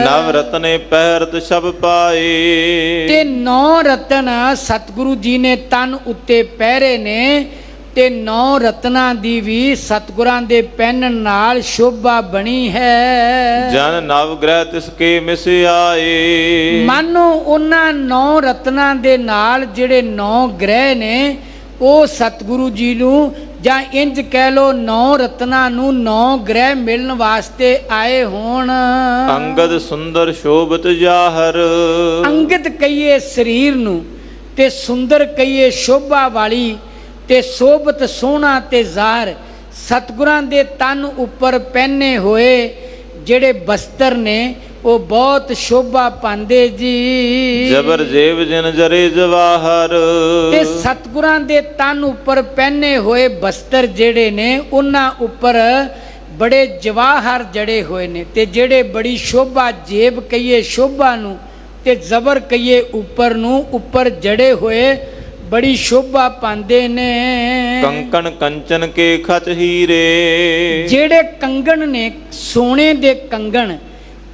ਨਵ ਰਤਨੇ ਪਹਿਰਤ ਸ਼ਬ ਪਾਏ। ਤੇ 9 ਰਤਨ ਸਤਿਗੁਰੂ ਜੀ ਨੇ ਤਨ ਉੱਤੇ ਪਹਿਰੇ ਨੇ ਤੇ 9 ਰਤਨਾਂ ਦੀ ਵੀ ਸਤਿਗੁਰਾਂ ਦੇ ਪਹਿਨਣ ਨਾਲ ਸ਼ੋਭਾ ਬਣੀ ਹੈ। ਜਨ ਨਵ ਗ੍ਰਹਿ ਤਿਸ ਕੇ ਮਿਸ ਆਏ। ਮਾਨੋ ਉਹਨਾਂ 9 ਰਤਨਾਂ ਦੇ ਨਾਲ ਜਿਹੜੇ 9 ਗ੍ਰਹਿ ਨੇ ਉਹ ਸਤਿਗੁਰੂ ਜੀ ਨੂੰ ਜਾਂ ਇੰਜ ਕਹਿ ਲੋ 9 ਰਤਨਾਂ ਨੂੰ 9 ਗ੍ਰਹਿ ਮਿਲਣ ਵਾਸਤੇ ਆਏ ਹੋਣ। ਅੰਗਦ ਸੁੰਦਰ ਸ਼ੋਭਤ ਜਾਹਰ। ਅੰਗਦ ਕਹੀਏ ਸਰੀਰ ਨੂੰ ਤੇ ਸੁੰਦਰ ਕਹੀਏ ਸ਼ੋਭਾ ਵਾਲੀ ਤੇ ਸੋਭਤ ਸੋਹਣਾ ਤੇ ਜ਼ਾਹਰ ਸਤਿਗੁਰਾਂ ਦੇ ਤਨ ਉੱਪਰ ਪਹਿਨੇ ਹੋਏ ਜਿਹੜੇ ਬਸਤਰ ਨੇ ਉਹ ਬਹੁਤ ਸ਼ੋਭਾ ਪਾਉਂਦੇ ਜੀ। ਜਬਰ ਜੇਵ ਜਿਨ ਜਰੇ ਜਵਾਹਰ। ਤੇ ਸਤਿਗੁਰਾਂ ਦੇ ਤਨ ਉੱਪਰ ਪਹਿਨੇ ਹੋਏ ਬਸਤਰ ਜਿਹੜੇ ਨੇ ਉਹਨਾਂ ਉੱਪਰ ਬੜੇ ਜਵਾਹਰ ਜੜੇ ਹੋਏ ਨੇ ਤੇ ਜਿਹੜੇ ਬੜੀ ਸ਼ੋਭਾ ਜੇਬ ਕਹੀਏ ਸ਼ੋਭਾ ਨੂੰ ਤੇ ਜ਼ਬਰ ਕਹੀਏ ਉੱਪਰ ਨੂੰ ਉੱਪਰ ਜੜੇ ਹੋਏ ਬੜੀ ਸ਼ੋਭਾ ਪਾਉਂਦੇ ਨੇ। ਕੰਕਣ ਕੰਚਨ ਕੇ ਖਚ ਹੀਰੇ। ਜਿਹੜੇ ਕੰਗਣ ਨੇ ਸੋਨੇ ਦੇ ਕੰਗਣ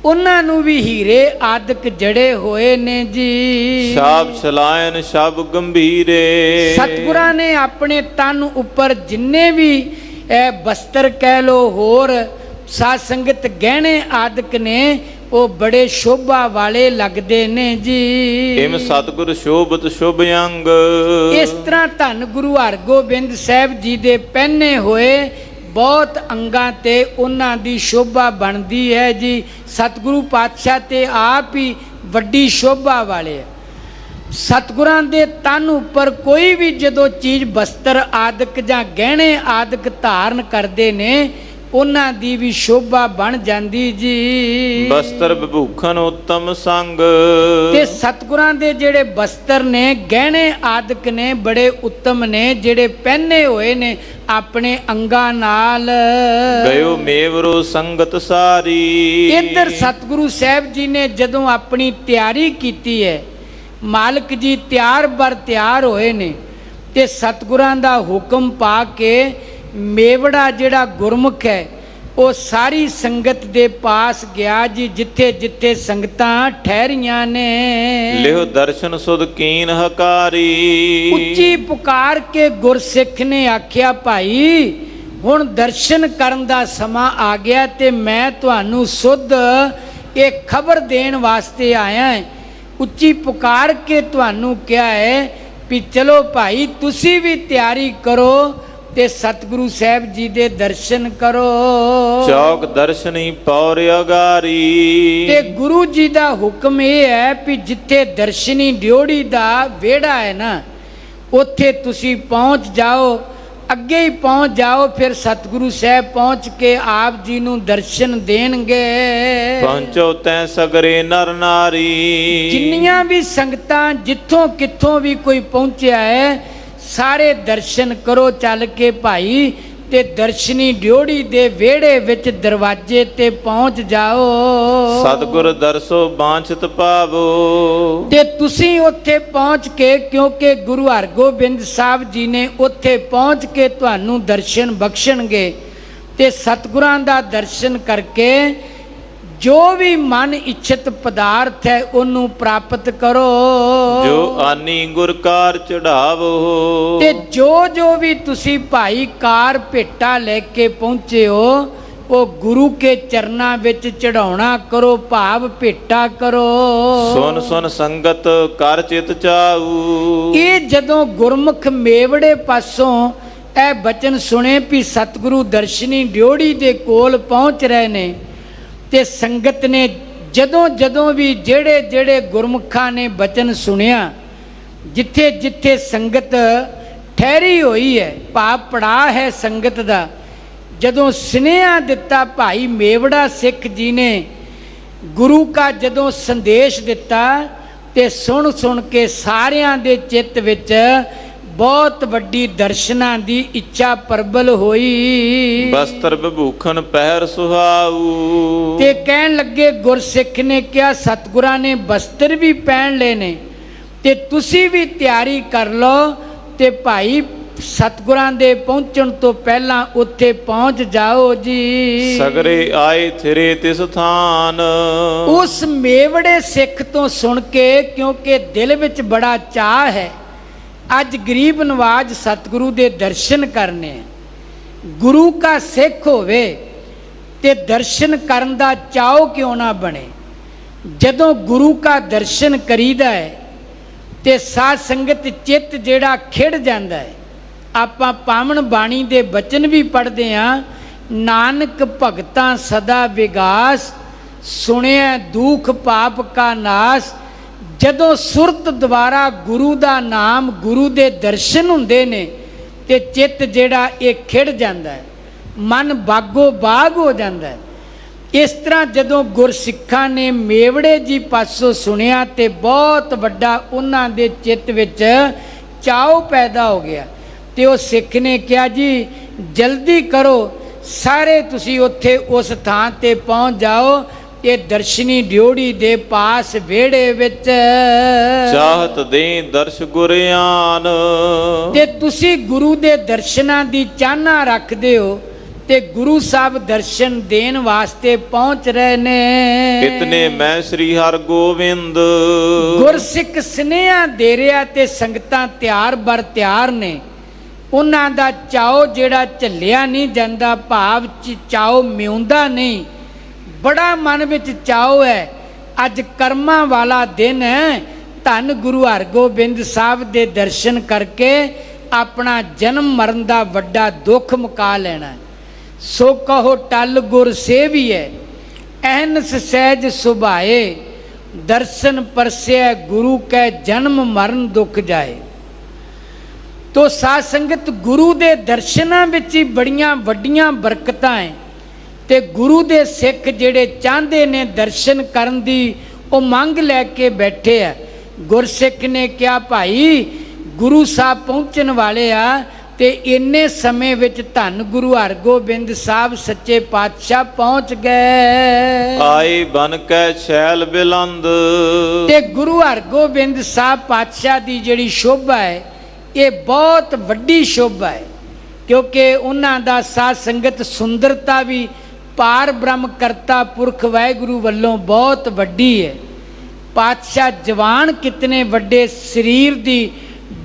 ਉਹਨਾਂ ਨੂੰ ਵੀ ਹੀਰੇ ਆਦਿਕ ਜੜੇ ਹੋਏ ਨੇ ਜੀ। ਸ਼ਾਬ ਛਲਾਇਨ ਸ਼ਬ ਗੰਭੀਰੇ। ਸਤਿਗੁਰਾਂ ਨੇ ਆਪਣੇ ਤਨ ਉੱਪਰ ਜਿੰਨੇ ਵੀ ਇਹ ਬਸਤਰ ਕਹਿ ਲੋ, ਹੋਰ ਸਾਧ ਸੰਗਤ ਗਹਿਣੇ ਆਦਿਕ ਨੇ, ਉਹ ਬੜੇ ਸ਼ੋਭਾ ਵਾਲੇ ਲੱਗਦੇ ਨੇ ਜੀ। ਇਮ ਸਤਿਗੁਰ ਸ਼ੋਭਤ ਸ਼ੁਭ ਅੰਗ। ਇਸ ਤਰ੍ਹਾਂ ਧੰਨ ਗੁਰੂ ਹਰਗੋਬਿੰਦ ਸਾਹਿਬ ਜੀ ਦੇ ਪਹਿਨੇ ਹੋਏ ਬਹੁਤ ਅੰਗਾਂ ਤੇ ਉਹਨਾਂ ਦੀ ਸ਼ੋਭਾ ਬਣਦੀ ਹੈ ਜੀ। ਸਤਿਗੁਰੂ ਪਾਤਸ਼ਾਹ ਤੇ ਆਪ ਹੀ ਵੱਡੀ ਸ਼ੋਭਾ ਵਾਲੇ ਹੈ। ਸਤਿਗੁਰਾਂ ਦੇ ਤਨ ਉੱਪਰ ਕੋਈ ਵੀ ਜਦੋਂ ਚੀਜ਼ ਬਸਤਰ ਆਦਿਕ ਜਾਂ ਗਹਿਣੇ ਆਦਿਕ ਧਾਰਨ ਕਰਦੇ ਨੇ, ਉਹਨਾਂ ਦੀ ਵੀ ਸ਼ੋਭਾ ਬਣ ਜਾਂਦੀ ਜੀ। ਬਸਤਰ ਵਿਭੂਖਨ ਉੱਤਮ ਸੰਗ। ਤੇ ਸਤਿਗੁਰਾਂ ਦੇ ਜਿਹੜੇ ਬਸਤਰ ਨੇ, ਗਹਿਣੇ ਆਦਿਕ ਨੇ, ਬੜੇ ਉੱਤਮ ਨੇ, ਜਿਹੜੇ ਪਹਿਨੇ ਹੋਏ ਨੇ ਆਪਣੇ ਅੰਗਾਂ ਨਾਲ। ਗਇਓ ਮੇਵਰੋ ਸੰਗਤ ਸਾਰੀ। ਇੱਧਰ ਸਤਿਗੁਰੂ ਸਾਹਿਬ ਜੀ ਨੇ ਜਦੋਂ ਆਪਣੀ ਤਿਆਰੀ ਕੀਤੀ ਹੈ, ਮਾਲਕ ਜੀ ਤਿਆਰ ਬਰ ਤਿਆਰ ਹੋਏ ਨੇ, ਤੇ ਸਤਿਗੁਰਾਂ ਦਾ ਹੁਕਮ ਪਾ ਕੇ ਮੇਵੜਾ ਜਿਹੜਾ ਗੁਰਮੁਖ ਹੈ ਉਹ ਸਾਰੀ ਸੰਗਤ ਦੇ ਪਾਸ ਗਿਆ ਜੀ, ਜਿੱਥੇ ਜਿੱਥੇ ਸੰਗਤਾਂ ਠਹਿਰੀਆਂ ਨੇ। ਲਿਓ ਦਰਸ਼ਨ ਸੁਧ ਕੀਨ ਹਕਾਰੀ। ਉੱਚੀ ਪੁਕਾਰ ਕੇ ਗੁਰਸਿੱਖ ਨੇ ਆਖਿਆ, ਭਾਈ ਹੁਣ ਦਰਸ਼ਨ ਕਰਨ ਦਾ ਸਮਾਂ ਆ ਗਿਆ ਤੇ ਮੈਂ ਤੁਹਾਨੂੰ ਸੁਧ ਇਹ ਖਬਰ ਦੇਣ ਵਾਸਤੇ ਆਇਆ ਹਾਂ। ਉੱਚੀ ਪੁਕਾਰ ਕੇ ਤੁਹਾਨੂੰ ਕਿਹਾ ਹੈ ਵੀ ਚਲੋ ਭਾਈ ਤੁਸੀਂ ਵੀ ਤਿਆਰੀ ਕਰੋ ਤੇ ਸਤਿਗੁਰੂ ਸਾਹਿਬ ਜੀ ਦੇ ਦਰਸ਼ਨ ਕਰੋ। ਚੌਕ ਦਰਸ਼ਨੀ ਪੌਰ ਅਗਾਰੀ। ਤੇ ਗੁਰੂ ਜੀ ਦਾ ਹੁਕਮ ਇਹ ਹੈ ਵੀ ਜਿੱਥੇ ਦਰਸ਼ਨੀ ਡਿਓੜੀ ਦਾ ਵਿਹੜਾ ਹੈ ਨਾ, ਉੱਥੇ ਤੁਸੀਂ ਪਹੁੰਚ ਜਾਓ, ਅੱਗੇ ਹੀ ਪਹੁੰਚ ਜਾਓ, ਫਿਰ ਸਤਿਗੁਰੂ ਸਾਹਿਬ ਪਹੁੰਚ ਕੇ ਆਪ ਜੀ ਨੂੰ ਦਰਸ਼ਨ ਦੇਣਗੇ। ਪਹੁੰਚੋ ਤੈ ਸਗਰੇ ਨਰ ਨਾਰੀ। ਜਿੰਨੀਆਂ ਵੀ ਸੰਗਤਾਂ ਜਿੱਥੋਂ ਕਿੱਥੋਂ ਵੀ ਕੋਈ ਪਹੁੰਚਿਆ ਹੈ, ਸਾਰੇ ਦਰਸ਼ਨ ਕਰੋ ਚੱਲ ਕੇ ਭਾਈ, ਤੇ ਦਰਸ਼ਨੀ ਡਿਓੜੀ ਦੇ ਵਿਹੜੇ ਵਿੱਚ ਦਰਵਾਜ਼ੇ ਤੇ ਪਹੁੰਚ ਜਾਓ। ਸਤਿਗੁਰ ਦਰਸੋ ਬਾਂਛਤ ਪਾਵੋ। ਤੇ ਤੁਸੀਂ ਉੱਥੇ ਪਹੁੰਚ ਕੇ, ਕਿਉਂਕਿ ਗੁਰੂ ਹਰਗੋਬਿੰਦ ਸਾਹਿਬ ਜੀ ਨੇ ਉੱਥੇ ਪਹੁੰਚ ਕੇ ਤੁਹਾਨੂੰ ਦਰਸ਼ਨ ਬਖਸ਼ਣਗੇ, ਤੇ ਸਤਿਗੁਰਾਂ ਦਾ ਦਰਸ਼ਨ ਕਰਕੇ ਜੋ ਵੀ ਮਨ ਇੱਛਤ ਪਦਾਰਥ ਹੈ ਉਹਨੂੰ ਪ੍ਰਾਪਤ ਕਰੋ। ਜੋ ਆਨੀ ਗੁਰ ਕਾਰ ਚੜਾਵੋ। ਤੇ ਜੋ ਵੀ ਤੁਸੀਂ ਭਾਈ ਕਾਰ ਭੇਟਾ ਲੈ ਕੇ ਪਹੁੰਚੇ ਹੋ, ਉਹ ਗੁਰੂ ਕੇ ਚਰਨਾਂ ਵਿੱਚ ਚੜਾਉਣਾ ਕਰੋ, ਭਾਵ ਭੇਟਾ ਕਰੋ। ਸੁਨ ਸੁਨ ਸੰਗਤ ਕਰ ਚਿਤ ਚਾਊ। ਇਹ ਜਦੋਂ ਗੁਰਮੁਖ ਮੇਵੜੇ ਪਾਸੋਂ ਇਹ ਬਚਨ ਸੁਣੇ ਵੀ ਸਤਿਗੁਰੂ ਦਰਸ਼ਨੀ ਡਿਓੜੀ ਦੇ ਕੋਲ ਪਹੁੰਚ ਰਹੇ ਨੇ, ਤੇ ਸੰਗਤ ਨੇ ਜਦੋਂ ਵੀ ਜਿਹੜੇ ਗੁਰਮੁਖਾਂ ਨੇ ਬਚਨ ਸੁਣਿਆ, ਜਿੱਥੇ ਜਿੱਥੇ ਸੰਗਤ ਠਹਿਰੀ ਹੋਈ ਹੈ, ਭਾਵ ਪੜਾ ਹੈ ਸੰਗਤ ਦਾ, ਜਦੋਂ ਸੁਨੇਹਾ ਦਿੱਤਾ ਭਾਈ ਮੇਵੜਾ ਸਿੱਖ ਜੀ ਨੇ, ਗੁਰੂ ਕਾ ਜਦੋਂ ਸੰਦੇਸ਼ ਦਿੱਤਾ, ਤੇ ਸੁਣ ਕੇ ਸਾਰਿਆਂ ਦੇ ਚਿੱਤ ਵਿੱਚ ਬਹੁਤ ਵੱਡੀ ਦਰਸ਼ਨਾਂ ਦੀ ਇੱਛਾ ਪ੍ਰਬਲ ਹੋਈ। ਬਸਤਰ ਵਿਭੂਖਨ ਪਹਿਰ ਸੁਹਾਊ। ਤੇ ਕਹਿਣ ਲੱਗੇ, ਗੁਰਸਿੱਖ ਨੇ ਕਿਹਾ ਸਤਿਗੁਰਾਂ ਨੇ ਬਸਤਰ ਵੀ ਪਹਿਨ ਲਏ ਨੇ, ਤੇ ਤੁਸੀਂ ਵੀ ਤਿਆਰੀ ਕਰ ਲਓ, ਤੇ ਭਾਈ ਸਤਿਗੁਰਾਂ ਦੇ ਪਹੁੰਚਣ ਤੋਂ ਪਹਿਲਾਂ ਉੱਥੇ ਪਹੁੰਚ ਜਾਓ ਜੀ। ਸਗਰੇ ਆਏ ਥਿਰੇ ਤਿਸ ਥਾਨ। ਉਸ ਮੇਵੜੇ ਸਿੱਖ ਤੋਂ ਸੁਣ ਕੇ, ਕਿਉਂਕਿ ਦਿਲ ਵਿੱਚ ਬੜਾ ਚਾਅ ਹੈ, ਅੱਜ ਗਰੀਬ ਨਵਾਜ ਸਤਿਗੁਰੂ ਦੇ ਦਰਸ਼ਨ ਕਰਨੇ। ਗੁਰੂ ਕਾ ਸਿੱਖ ਹੋਵੇ ਤੇ ਦਰਸ਼ਨ ਕਰਨ ਦਾ ਚਾਅ ਕਿਉਂ ਨਾ ਬਣੇ। ਜਦੋਂ ਗੁਰੂ ਕਾ ਦਰਸ਼ਨ ਕਰੀਦਾ ਹੈ ਤੇ ਸਾਧ ਸੰਗਤ ਚਿੱਤ ਜਿਹੜਾ ਖਿੜ ਜਾਂਦਾ ਹੈ। ਆਪਾਂ ਪਾਵਨ ਬਾਣੀ ਦੇ ਬਚਨ ਵੀ ਪੜ੍ਹਦੇ ਹਾਂ, ਨਾਨਕ ਭਗਤਾਂ ਸਦਾ ਵਿਗਾਸ, ਸੁਣਿਆ ਦੁਖ ਪਾਪ ਕਾ ਨਾਸ। ਜਦੋਂ ਸੁਰਤ ਦੁਆਰਾ ਗੁਰੂ ਦਾ ਨਾਮ, ਗੁਰੂ ਦੇ ਦਰਸ਼ਨ ਹੁੰਦੇ ਨੇ, ਤੇ ਚਿੱਤ ਜਿਹੜਾ ਇਹ ਖਿੜ ਜਾਂਦਾ ਹੈ, ਮਨ ਬਾਗੋ ਬਾਗ ਹੋ ਜਾਂਦਾ ਹੈ। ਇਸ ਤਰ੍ਹਾਂ ਜਦੋਂ ਗੁਰਸਿੱਖਾਂ ਨੇ ਮੇਵੜੇ ਜੀ ਪਾਸੋਂ ਸੁਣਿਆ, ਤੇ ਬਹੁਤ ਵੱਡਾ ਉਹਨਾਂ ਦੇ ਚਿੱਤ ਵਿੱਚ ਚਾਅ ਪੈਦਾ ਹੋ ਗਿਆ, ਤੇ ਉਹ ਸਿੱਖ ਨੇ ਕਿਹਾ ਜੀ ਜਲਦੀ ਕਰੋ, ਸਾਰੇ ਤੁਸੀਂ ਉੱਥੇ ਉਸ ਥਾਂ ਤੇ ਪਹੁੰਚ ਜਾਓ, ਇਹ ਦਰਸ਼ਨੀ ਡਿਓੜੀ ਦੇ ਪਾਸ ਵਿਹੜੇ ਵਿੱਚ। ਚਾਹਤ ਦੇ ਦਰਸ਼ ਗੁਰਿਆਨ। ਤੇ ਤੁਸੀਂ ਗੁਰੂ ਦੇ ਦਰਸ਼ਨਾਂ ਦੀ ਚਾਹਨਾ ਰੱਖਦੇ ਹੋ, ਤੇ ਗੁਰੂ ਸਾਹਿਬ ਦਰਸ਼ਨ ਦੇਣ ਵਾਸਤੇ ਪਹੁੰਚ ਰਹੇ ਨੇ। ਕਿਤਨੇ ਮੈਂ ਸ੍ਰੀ ਹਰਿ ਗੋਬਿੰਦ, ਗੁਰਸਿੱਖ ਸੁਨੇਹਾ ਦੇ ਰਿਹਾ ਤੇ ਸੰਗਤਾਂ ਤਿਆਰ ਬਰ ਤਿਆਰ ਨੇ। ਉਹਨਾਂ ਦਾ ਚਾਓ ਜਿਹੜਾ ਝੱਲਿਆ ਨਹੀਂ ਜਾਂਦਾ, ਭਾਵ ਚਾਓ ਮਿਉਂਦਾ ਨਹੀਂ, ਬੜਾ ਮਨ ਵਿੱਚ ਚਾਓ ਹੈ। ਅੱਜ ਕਰਮਾਂ ਵਾਲਾ ਦਿਨ ਹੈ, ਧੰਨ ਗੁਰੂ ਹਰਗੋਬਿੰਦ ਸਾਹਿਬ ਦੇ ਦਰਸ਼ਨ ਕਰਕੇ ਆਪਣਾ ਜਨਮ ਮਰਨ ਦਾ ਵੱਡਾ ਦੁੱਖ ਮੁਕਾ ਲੈਣਾ। ਸੋ ਕਹੋ ਟਲ ਗੁਰ ਸੇਵੀਐ, ਅਹਨਸ ਸਹਿਜ ਸੁਭਾਏ, ਦਰਸ਼ਨ ਪਰਸਿਐ ਗੁਰੂ ਕੈ ਜਨਮ ਮਰਨ ਦੁੱਖ ਜਾਏ। ਤੋ ਸਾਧ ਸੰਗਤ, ਗੁਰੂ ਦੇ ਦਰਸ਼ਨਾਂ ਵਿੱਚ ਹੀ ਬੜੀਆਂ ਵੱਡੀਆਂ ਬਰਕਤਾਂ ਹੈ। ਤੇ ਗੁਰੂ ਦੇ ਸਿੱਖ ਜਿਹੜੇ ਚਾਹੁੰਦੇ ਨੇ ਦਰਸ਼ਨ ਕਰਨ ਦੀ, ਉਹ ਮੰਗ ਲੈ ਕੇ ਬੈਠੇ ਆ। ਗੁਰਸਿੱਖ ਨੇ ਕਿਹਾ, ਭਾਈ ਗੁਰੂ ਸਾਹਿਬ ਪਹੁੰਚਣ ਵਾਲੇ ਆ, ਤੇ ਇੰਨੇ ਸਮੇਂ ਵਿੱਚ ਧੰਨ ਗੁਰੂ ਹਰਗੋਬਿੰਦ ਸਾਹਿਬ ਸੱਚੇ ਪਾਤਸ਼ਾਹ ਪਹੁੰਚ ਗਏ। ਆਏ ਬਨ ਕੈ ਛੈਲ ਬਿਲੰਦ, ਤੇ ਗੁਰੂ ਹਰਗੋਬਿੰਦ ਸਾਹਿਬ ਪਾਤਸ਼ਾਹ ਦੀ ਜਿਹੜੀ ਸ਼ੋਭਾ ਹੈ, ਇਹ ਬਹੁਤ ਵੱਡੀ ਸ਼ੋਭਾ ਹੈ, ਕਿਉਂਕਿ ਉਹਨਾਂ ਦਾ ਸਾਧ ਸੰਗਤ ਸੁੰਦਰਤਾ ਵੀ ਪਾਰ ਬ੍ਰਹਮ ਕਰਤਾ ਪੁਰਖ ਵਾਹਿਗੁਰੂ ਵੱਲੋਂ ਬਹੁਤ ਵੱਡੀ ਹੈ। ਪਾਤਸ਼ਾਹ ਜਵਾਨ ਕਿਤਨੇ ਵੱਡੇ, ਸਰੀਰ ਦੀ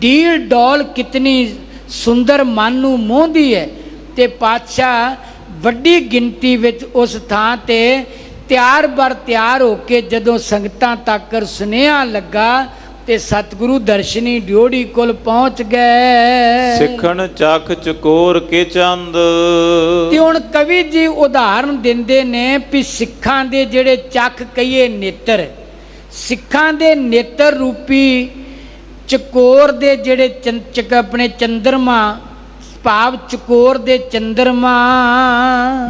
ਢੀਲ ਡੋਲ ਕਿਤਨੀ ਸੁੰਦਰ ਮਨ ਨੂੰ ਮੋਹਦੀ ਹੈ। ਤੇ ਪਾਤਸ਼ਾਹ ਵੱਡੀ ਗਿਣਤੀ ਵਿੱਚ ਉਸ ਥਾਂ ਤੇ ਤਿਆਰ ਬਰ ਤਿਆਰ ਹੋ ਕੇ ਜਦੋਂ ਸੰਗਤਾਂ ਤੱਕ ਸੁਨੇਹਾ ਲੱਗਾ ਤੇ ਸਤਿਗੁਰੂ ਦਰਸ਼ਨੀ ਡਿਓੜੀ ਕੋਲ ਪਹੁੰਚ ਗਏ। ਸਿੱਖਣ ਚੱਖ ਚਕੋਰ ਕੇ ਚੰਦ, ਤੇ ਹੁਣ ਕਵੀ ਜੀ ਉਦਾਹਰਨ ਦਿੰਦੇ ਨੇ ਵੀ ਸਿੱਖਾਂ ਦੇ ਜਿਹੜੇ ਚੱਖ ਕਹੀਏ ਨੇਤਰ, ਸਿੱਖਾਂ ਦੇ ਨੇਤਰ ਰੂਪੀ ਚਕੋਰ ਦੇ ਜਿਹੜੇ ਆਪਣੇ ਚੰਦਰਮਾ, ਭਾਵ ਚਕੋਰ ਦੇ ਚੰਦਰਮਾ,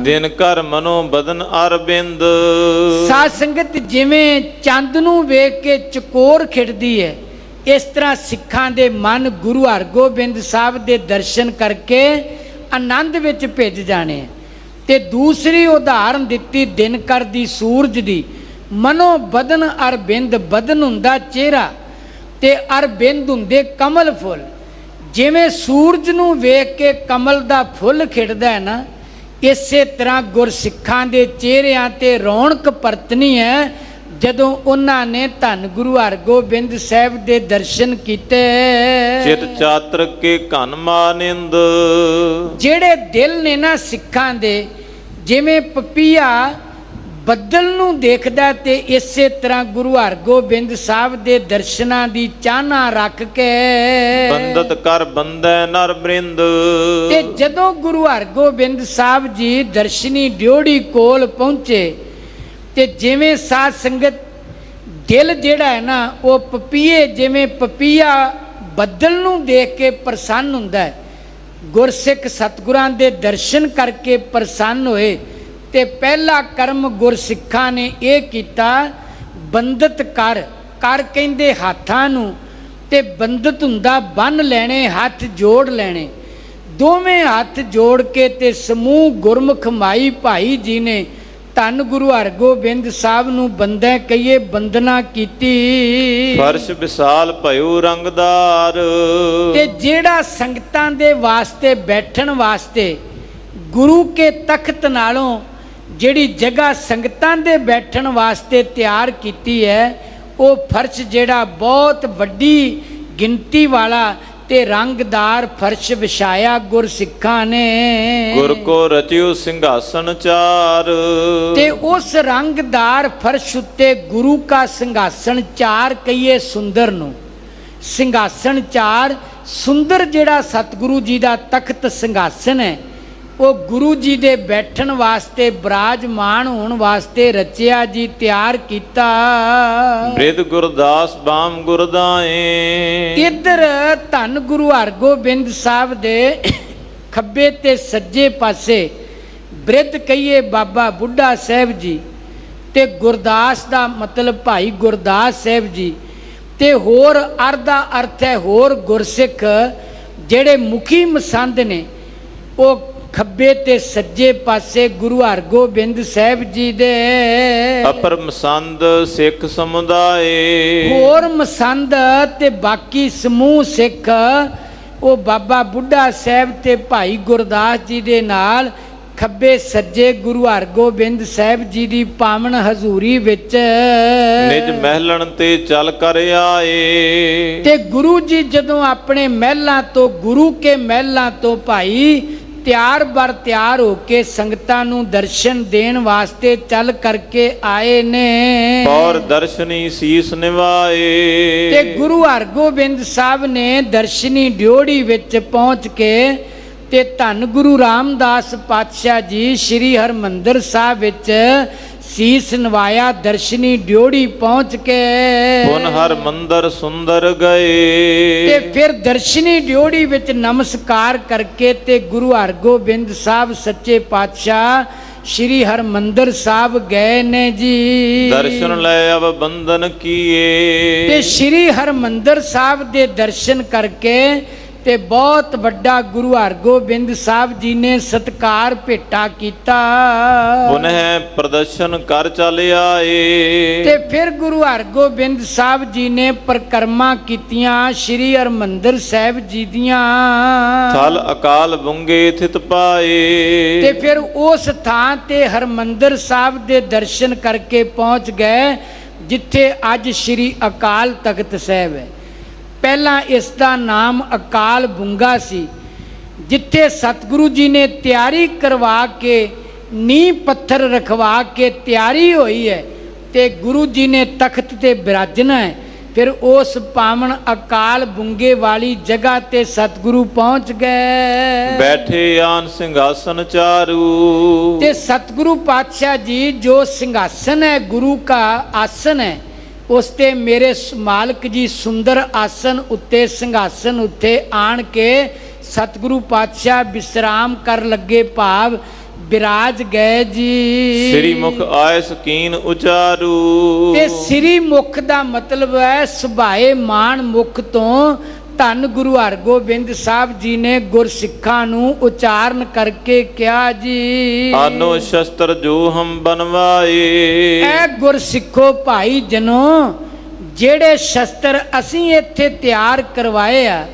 ਦਿਨ ਕਰ ਮਨੋ ਬਦਨ ਅਰਬਿੰਦ। ਸਾਧ ਸੰਗਤ, ਜਿਵੇਂ ਚੰਦ ਨੂੰ ਵੇਖ ਕੇ ਚਕੋਰ ਖਿੜਦੀ ਹੈ, ਇਸ ਤਰ੍ਹਾਂ ਸਿੱਖਾਂ ਦੇ ਮਨ ਗੁਰੂ ਹਰਗੋਬਿੰਦ ਸਾਹਿਬ ਦੇ ਦਰਸ਼ਨ ਕਰਕੇ ਆਨੰਦ ਵਿੱਚ ਭਿੱਜ ਜਾਣੇ। ਤੇ ਦੂਸਰੀ ਉਦਾਹਰਨ ਦਿੱਤੀ ਦਿਨਕਰ ਦੀ, ਸੂਰਜ ਦੀ। ਮਨੋ ਬਦਨ ਅਰਬਿੰਦ, ਬਦਨ ਹੁੰਦਾ ਚਿਹਰਾ ਤੇ ਅਰਬਿੰਦ ਹੁੰਦੇ ਕਮਲ ਫੁੱਲ। ਜਿਵੇਂ ਸੂਰਜ ਨੂੰ ਵੇਖ ਕੇ ਕਮਲ ਦਾ ਫੁੱਲ ਖਿੜਦਾ ਹੈ ਨਾ, ਇਸੇ ਤਰ੍ਹਾਂ ਗੁਰਸਿੱਖਾਂ ਦੇ ਚਿਹਰਿਆਂ ਤੇ ਰੌਣਕ ਪਰਤਣੀ ਹੈ ਜਦੋਂ ਉਹਨਾਂ ਨੇ ਧੰਨ ਗੁਰੂ ਹਰਗੋਬਿੰਦ ਸਾਹਿਬ ਦੇ ਦਰਸ਼ਨ ਕੀਤੇ। ਚਿਤ ਚਾਤਰ ਕੇ ਘਨ ਮਾਨਿੰਦ, ਜਿਹੜੇ ਦਿਲ ਨੇ ਨਾ ਸਿੱਖਾਂ ਦੇ, ਜਿਵੇਂ ਪਪੀਆ ਬੱਦਲ ਨੂੰ ਦੇਖਦਾ, ਤੇ ਇਸੇ ਤਰ੍ਹਾਂ ਗੁਰੂ ਹਰਗੋਬਿੰਦ ਸਾਹਿਬ ਦੇ ਦਰਸ਼ਨਾਂ ਦੀ ਚਾਹਨਾ ਰੱਖ ਕੇ ਬੰਦਤ ਕਰ ਬੰਦੈ ਨਰ ਬ੍ਰਿੰਦ। ਤੇ ਜਦੋਂ ਗੁਰੂ ਹਰਗੋਬਿੰਦ ਸਾਹਿਬ ਜੀ ਦਰਸ਼ਨੀ ਡਿਓੜੀ ਕੋਲ ਪਹੁੰਚੇ, ਤੇ ਜਿਵੇਂ ਸਾਧ ਸੰਗਤ ਦਿਲ ਜਿਹੜਾ ਹੈ ਨਾ, ਉਹ ਪਪੀਏ, ਜਿਵੇਂ ਪਪੀਆ ਬੱਦਲ ਨੂੰ ਦੇਖ ਕੇ ਪ੍ਰਸੰਨ ਹੁੰਦਾ ਹੈ, ਗੁਰਸਿੱਖ ਸਤਿਗੁਰਾਂ ਦੇ ਦਰਸ਼ਨ ਕਰਕੇ ਪ੍ਰਸੰਨ ਹੋਏ। ਤੇ ਪਹਿਲਾ ਕਰਮ ਗੁਰਸਿੱਖਾਂ ਨੇ ਇਹ ਕੀਤਾ, ਬੰਦਤ ਕਰ। ਕਰ ਕਹਿੰਦੇ ਹੱਥਾਂ ਨੂੰ, ਤੇ ਬੰਦਤ ਹੁੰਦਾ ਬੰਨ ਲੈਣੇ, ਹੱਥ ਜੋੜ ਲੈਣੇ। ਦੋਵੇਂ ਹੱਥ ਜੋੜ ਕੇ ਤੇ ਸਮੂਹ ਗੁਰਮੁਖ ਮਾਈ ਭਾਈ ਜੀ ਨੇ ਧੰਨ ਗੁਰੂ ਹਰਗੋਬਿੰਦ ਸਾਹਿਬ ਨੂੰ ਬੰਦੈ ਕਹੀਏ ਬੰਦਨਾ ਕੀਤੀ। ਫਰਸ਼ ਵਿਸਾਲ ਭਇਓ ਰੰਗਦਾਰ, ਤੇ ਜਿਹੜਾ ਸੰਗਤਾਂ ਦੇ ਵਾਸਤੇ ਬੈਠਣ ਵਾਸਤੇ ਗੁਰੂ ਕੇ ਤਖਤ ਨਾਲੋਂ ਜਿਹੜੀ ਜਗ੍ਹਾ ਸੰਗਤਾਂ ਦੇ ਬੈਠਣ ਵਾਸਤੇ ਤਿਆਰ ਕੀਤੀ ਹੈ, ਉਹ ਫਰਸ਼ ਜਿਹੜਾ ਬਹੁਤ ਵੱਡੀ ਗਿਣਤੀ ਵਾਲਾ ਤੇ ਰੰਗਦਾਰ ਫਰਸ਼ ਵਿਛਾਇਆ ਗੁਰਸਿੱਖਾਂ ਨੇ। ਗੁਰ ਕੋ ਰਚਿਓ ਸਿੰਘਾਸਣ ਚਾਰ, ਤੇ ਉਸ ਰੰਗਦਾਰ ਫਰਸ਼ ਉੱਤੇ ਗੁਰੂ ਕਾ ਸਿੰਘਾਸਣ ਚਾਰ ਕਹੀਏ ਸੁੰਦਰ ਨੂੰ। ਸਿੰਘਾਸਣ ਚਾਰ ਸੁੰਦਰ ਜਿਹੜਾ ਸਤਿਗੁਰੂ ਜੀ ਦਾ ਤਖਤ ਸਿੰਘਾਸਣ ਹੈ, ਉਹ ਗੁਰੂ ਜੀ ਦੇ ਬੈਠਣ ਵਾਸਤੇ ਬਿਰਾਜਮਾਨ ਹੋਣ ਵਾਸਤੇ ਰਚਿਆ ਜੀ, ਤਿਆਰ ਕੀਤਾ। ਬ੍ਰਿਧ ਗੁਰਦਾਸ ਬਾਮ ਗੁਰਦਾਏ, ਇੱਧਰ ਧੰਨ ਗੁਰੂ ਹਰਗੋਬਿੰਦ ਸਾਹਿਬ ਦੇ ਖੱਬੇ ਤੇ ਸੱਜੇ ਪਾਸੇ ਬ੍ਰਿਧ ਕਹੀਏ ਬਾਬਾ ਬੁੱਢਾ ਸਾਹਿਬ ਜੀ, ਤੇ ਗੁਰਦਾਸ ਦਾ ਮਤਲਬ ਭਾਈ ਗੁਰਦਾਸ ਸਾਹਿਬ ਜੀ, ਤੇ ਹੋਰ ਅਰ ਦਾ ਅਰਥ ਹੈ ਹੋਰ ਗੁਰਸਿੱਖ ਜਿਹੜੇ ਮੁਖੀ ਮਸੰਦ ਨੇ, ਉਹ ਖੱਬੇ ਤੇ ਸੱਜੇ ਪਾਸੇ ਗੁਰੂ ਹਰਗੋਬਿੰਦ ਸਾਹਿਬ ਜੀ ਦੇ। ਅਪਰ ਮਸੰਦ ਸਿੱਖ ਸਮੁਦਾਏ, ਹੋਰ ਮਸੰਦ ਤੇ ਬਾਕੀ ਸਮੂਹ ਸਿੱਖ ਉਹ ਬਾਬਾ ਬੁੱਢਾ ਸਾਹਿਬ ਤੇ ਭਾਈ ਗੁਰਦਾਸ ਜੀ ਦੇ ਨਾਲ ਖੱਬੇ ਸੱਜੇ ਗੁਰੂ ਹਰਗੋਬਿੰਦ ਸਾਹਿਬ ਜੀ ਦੀ ਪਾਵਨ ਹਜ਼ੂਰੀ ਵਿੱਚ ਨਿਜ ਮਹਿਲਣ ਤੇ ਚੱਲ ਕਰ ਆਏ। ਤੇ ਗੁਰੂ ਜੀ ਜਦੋਂ ਆਪਣੇ ਮਹਿਲਾਂ ਤੋਂ ਗੁਰੂ ਕੇ ਮਹਿਲਾਂ ਤੋਂ ਭਾਈ ਤਿਆਰ ਬਰ ਤਿਆਰ ਹੋ ਕੇ ਸੰਗਤਾਂ ਨੂੰ ਦਰਸ਼ਨ ਦੇਣ ਵਾਸਤੇ ਚੱਲ ਕਰਕੇ ਆਏ ਨੇ। ਔਰ ਦਰਸ਼ਨੀ ਸੀਸ ਨਿਵਾਏ। ਤੇ ਗੁਰੂ ਹਰਗੋਬਿੰਦ ਸਾਹਿਬ ਨੇ ਦਰਸ਼ਨੀ ਡਿਓੜੀ ਵਿੱਚ ਪਹੁੰਚ ਕੇ ਤੇ ਧੰਨ ਗੁਰੂ ਰਾਮਦਾਸ ਪਾਤਸ਼ਾਹ ਜੀ ਸ੍ਰੀ ਹਰਿਮੰਦਰ ਸਾਹਿਬ ਵਿੱਚ ਸੀਸ ਨਵਾਇਆ। ਦਰਸ਼ਨੀ ਡਿਓੜੀ ਪਹੁੰਚ ਕੇ ਪੁਨ ਹਰ ਮੰਦਰ ਸੁੰਦਰ ਗਏ। ਤੇ ਫਿਰ ਦਰਸ਼ਨੀ ਡਿਓੜੀ ਵਿੱਚ ਨਮਸਕਾਰ ਕਰਕੇ ਤੇ ਗੁਰੂ ਹਰਗੋਬਿੰਦ ਸਾਹਿਬ ਸੱਚੇ ਪਾਤਸ਼ਾਹ ਸ੍ਰੀ ਹਰਿਮੰਦਰ ਸਾਹਿਬ ਗਏ ਨੇ ਜੀ। ਦਰਸ਼ਨ ਲੈ ਅਬ ਬੰਦਨ ਕੀਏ। ਤੇ ਸ੍ਰੀ ਹਰਿਮੰਦਰ ਸਾਹਿਬ ਦੇ ਦਰਸ਼ਨ ਕਰਕੇ ਤੇ ਬਹੁਤ ਵੱਡਾ ਗੁਰੂ ਹਰਗੋਬਿੰਦ ਸਾਹਿਬ ਜੀ ਨੇ ਸਤਿਕਾਰ ਭੇਟਾ ਕੀਤਾ। ਪੁਨਹ ਪ੍ਰਦਰਸ਼ਨ ਕਰ ਚੱਲ ਆਏ। ਤੇ ਫਿਰ ਗੁਰੂ ਹਰਗੋਬਿੰਦ ਸਾਹਿਬ ਜੀ ਨੇ ਪਰਿਕਰਮਾ ਕੀਤੀਆਂ ਸ੍ਰੀ ਹਰਿਮੰਦਰ ਸਾਹਿਬ ਜੀ ਦੀਆਂ। ਥਲ ਅਕਾਲ ਬੁੰਗੇ ਥਿਤ ਪਾਏ। ਤੇ ਫਿਰ ਉਸ ਥਾਂ ਤੇ ਹਰਿਮੰਦਰ ਸਾਹਿਬ ਦੇ ਦਰਸ਼ਨ ਕਰਕੇ ਪਹੁੰਚ ਗਏ ਜਿੱਥੇ ਅੱਜ ਸ੍ਰੀ ਅਕਾਲ ਤਖਤ ਸਾਹਿਬ ਹੈ। ਪਹਿਲਾਂ ਇਸ ਦਾ ਨਾਮ ਅਕਾਲ ਬੁੰਗਾ ਸੀ, ਜਿੱਥੇ ਸਤਿਗੁਰੂ ਜੀ ਨੇ ਤਿਆਰੀ ਕਰਵਾ ਕੇ ਨੀਂਹ ਪੱਥਰ ਰਖਵਾ ਕੇ ਤਿਆਰੀ ਹੋਈ ਹੈ ਤੇ ਗੁਰੂ ਜੀ ਨੇ ਤਖਤ ਤੇ ਬਿਰਾਜਣਾ ਹੈ। ਫਿਰ ਉਸ ਪਾਵਨ ਅਕਾਲ ਬੁੰਗੇ ਵਾਲੀ ਜਗ੍ਹਾ ਤੇ ਸਤਿਗੁਰੂ ਪਹੁੰਚ ਗਏ। ਬੈਠੇ ਆਨ ਸਿੰਘਾਸਨ ਚਾਰੂ। ਤੇ ਸਤਿਗੁਰੂ ਪਾਤਸ਼ਾਹ ਜੀ ਜੋ ਸਿੰਘਾਸਨ ਹੈ ਗੁਰੂ का ਆਸਨ ਹੈ ਉਸ ਤੇ ਮੇਰੇ ਮਾਲਕ ਜੀ ਸੁੰਦਰ ਆਸਨ ਉੱਤੇ ਸਿੰਘਾਸਨ ਉੱਤੇ ਆਣ ਕੇ ਸਤਿਗੁਰੂ ਪਾਤਸ਼ਾਹ ਵਿਸਰਾਮ ਕਰ ਲੱਗੇ, ਭਾਵ ਬਿਰਾਜ ਗਏ ਜੀ। ਸ੍ਰੀ ਮੁਖ ਆਏ ਸਕੀਨ ਉਚਾਰੂ। ਤੇ ਸ੍ਰੀ ਮੁਖ ਦਾ ਮਤਲਬ ਹੈ ਸੁਭਾਏ ਮਾਨ ਮੁਖ ਤੋਂ ਧੰਨ ਗੁਰੂ ਹਰਗੋਬਿੰਦ ਸਾਹਿਬ ਜੀ ਨੇ ਗੁਰਸਿੱਖਾਂ ਨੂੰ ਉਚਾਰਨ ਕਰਕੇ ਕਿਹਾ ਜੀ। ਆਨੋ ਸ਼ਸਤਰ ਜੋ ਹਮ ਬਨਵਾਏ। ਐ ਗੁਰਸਿੱਖੋ ਭਾਈ ਜਨੋ, ਜਿਹੜੇ ਸ਼ਸਤਰ ਅਸੀਂ ਇੱਥੇ ਤਿਆਰ ਕਰਵਾਏ ਆ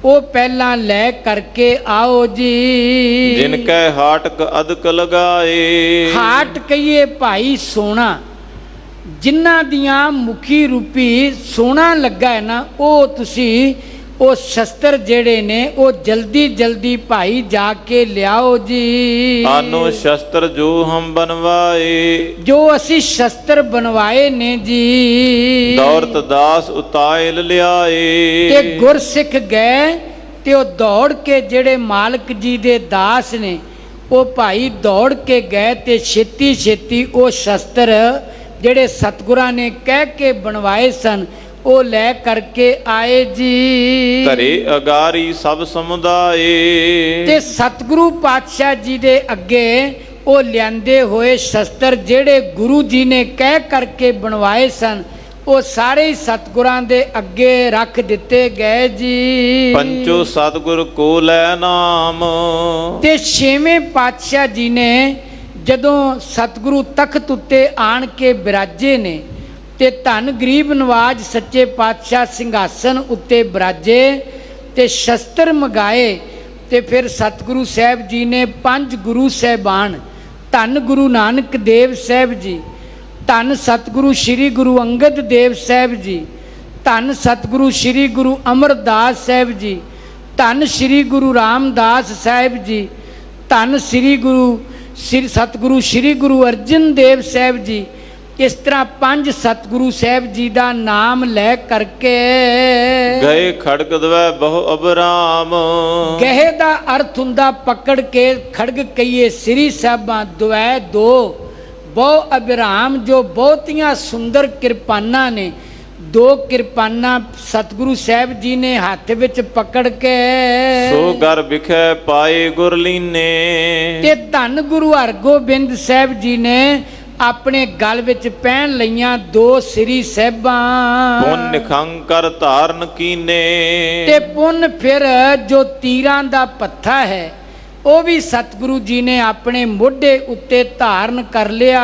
ਉਹ ਪਹਿਲਾਂ ਲੈ ਕਰਕੇ ਆਓ ਜੀ। ਜਿਨ ਕੈ ਹਾਟਕ ਅਦਕ ਲਗਾਏ। ਹਾਟ ਕਹੀਏ ਭਾਈ ਸੋਨਾ, ਜਿਨ੍ਹਾਂ ਦੀਆਂ ਮੁਖੀ ਰੂਪੀ ਸੋਨਾ ਲੱਗਾ ਹੈ ਨਾ, ਉਹ ਤੁਸੀਂ ਉਹ ਸ਼ਸਤਰ ਜਿਹੜੇ ਨੇ ਉਹ ਜਲਦੀ ਜਲਦੀ ਭਾਈ ਜਾ ਕੇ ਲਿਆਓ ਜੀ। ਆਨੋ ਸ਼ਸਤਰ ਜੋ ਹਮ ਬਨਵਾਏ। ਜੋ ਅਸੀਂ ਸ਼ਸਤਰ ਬਣਵਾਏ ਨੇ ਜੀ। ਦੌਰਤ ਦਾਸ ਉਤਾਇਲ ਲਿਆਏ। ਤੇ ਗੁਰਸਿੱਖ ਗਏ ਤੇ ਉਹ ਦੌੜ ਕੇ ਜਿਹੜੇ ਮਾਲਕ ਜੀ ਦੇ ਦਾਸ ਨੇ ਉਹ ਭਾਈ ਦੌੜ ਕੇ ਗਏ ਤੇ ਛੇਤੀ ਛੇਤੀ ਉਹ ਸ਼ਸਤਰ ਜਿਹੜੇ ਸਤਿਗੁਰਾਂ ਨੇ ਕਹਿ ਕੇ ਬਣਵਾਏ ਸਨ ਉਹ ਲੈ ਕਰਕੇ ਆਏ ਜੀ। ਧਰੇ ਅਗਾਰੀ ਸਭ ਸਮੁਦਾਏ। ਤੇ ਸਤਿਗੁਰੂ ਪਾਤਸ਼ਾਹ ਜੀ ਦੇ ਅੱਗੇ ਉਹ ਲਿਆਂਦੇ ਹੋਏ ਸ਼ਸਤਰ ਜਿਹੜੇ ਗੁਰੂ ਜੀ ਨੇ ਕਹਿ ਕਰਕੇ ਬਣਵਾਏ ਸਨ ਉਹ ਸਾਰੇ ਹੀ ਸਤਿਗੁਰਾਂ ਦੇ ਅੱਗੇ ਰੱਖ ਦਿੱਤੇ ਗਏ ਜੀ। ਪੰਚੋ ਸਤਿਗੁਰ ਕੋ ਲੈ ਨਾਮ। ਤੇ ਛੇਵੇਂ ਪਾਤਸ਼ਾਹ ਜੀ ਨੇ ਜਦੋਂ ਸਤਿਗੁਰੂ ਤਖਤ ਉੱਤੇ ਆਣ ਕੇ ਬਿਰਾਜੇ ਨੇ ਤੇ ਧੰਨ ਗਰੀਬ ਨਵਾਜ ਸੱਚੇ ਪਾਤਸ਼ਾਹ ਸਿੰਘਾਸਨ ਉੱਤੇ ਬਿਰਾਜੇ ਤੇ ਸ਼ਸਤਰ ਮਗਾਏ ਤੇ ਫਿਰ ਸਤਿਗੁਰੂ ਸਾਹਿਬ ਜੀ ਨੇ ਪੰਜ ਗੁਰੂ ਸਾਹਿਬਾਨ ਧੰਨ ਗੁਰੂ ਨਾਨਕ ਦੇਵ ਸਾਹਿਬ ਜੀ, ਧੰਨ ਸਤਿਗੁਰੂ ਸ੍ਰੀ ਗੁਰੂ ਅੰਗਦ ਦੇਵ ਸਾਹਿਬ ਜੀ, ਧੰਨ ਸਤਿਗੁਰੂ ਸ੍ਰੀ ਗੁਰੂ ਅਮਰਦਾਸ ਸਾਹਿਬ ਜੀ, ਧੰਨ ਸ੍ਰੀ ਗੁਰੂ ਰਾਮਦਾਸ ਸਾਹਿਬ ਜੀ, ਧੰਨ ਸ੍ਰੀ ਸਤਿਗੁਰੂ ਸ੍ਰੀ ਗੁਰੂ ਅਰਜਨ ਦੇਵ ਸਾਹਿਬ ਜੀ, ਇਸ ਤਰ੍ਹਾਂ ਪੰਜ ਸਤਿਗੁਰੂ ਸਾਹਿਬ ਜੀ ਦਾ ਨਾਮ ਲੈ ਕਰਕੇ ਗਏ ਖੜਗ ਦਵੈ ਬਹੁ ਅਬਰਾਮ। ਗਹਿ ਦਾ ਅਰਥ ਹੁੰਦਾ ਪਕੜ ਕੇ, ਖੜਗ ਕਹੀਏ ਸ੍ਰੀ ਸਾਹਿਬਾਂ ਦਵੈ ਦੋ, ਬਹੁ ਅਬਰਾਮ ਜੋ ਬਹੁਤੀਆਂ ਸੁੰਦਰ ਕਿਰਪਾਨਾਂ ਨੇ। ਦੋ ਕਿਰਪਾਨਾਂ ਸਤਿਗੁਰੂ ਸਾਹਿਬ ਜੀ ਨੇ ਹੱਥ ਵਿੱਚ ਪਕੜ ਕੇ ਸੋ ਘਰ ਵਿਖੇ ਪਾਏ ਗੁਰ ਲੀਨੇ। ਤੇ ਧੰਨ ਗੁਰੂ ਹਰਗੋਬਿੰਦ ਸਾਹਿਬ ਜੀ ਨੇ ਆਪਣੇ ਗਲ ਵਿੱਚ ਪਹਿਨ ਲਈਆਂ ਦੋ ਸ੍ਰੀ ਸਾਹਿਬਾਂ। ਪੁੰਨ ਨਿਖੰਕਰ ਧਾਰਨ ਕੀਨੇ। ਤੇ ਪੁੰਨ ਫਿਰ ਜੋ ਤੀਰਾਂ ਦਾ ਪੱਥਾ ਹੈ ਉਹ ਵੀ ਸਤਿਗੁਰੂ ਜੀ ਨੇ ਆਪਣੇ ਮੋਢੇ ਉੱਤੇ ਧਾਰਨ ਕਰ ਲਿਆ।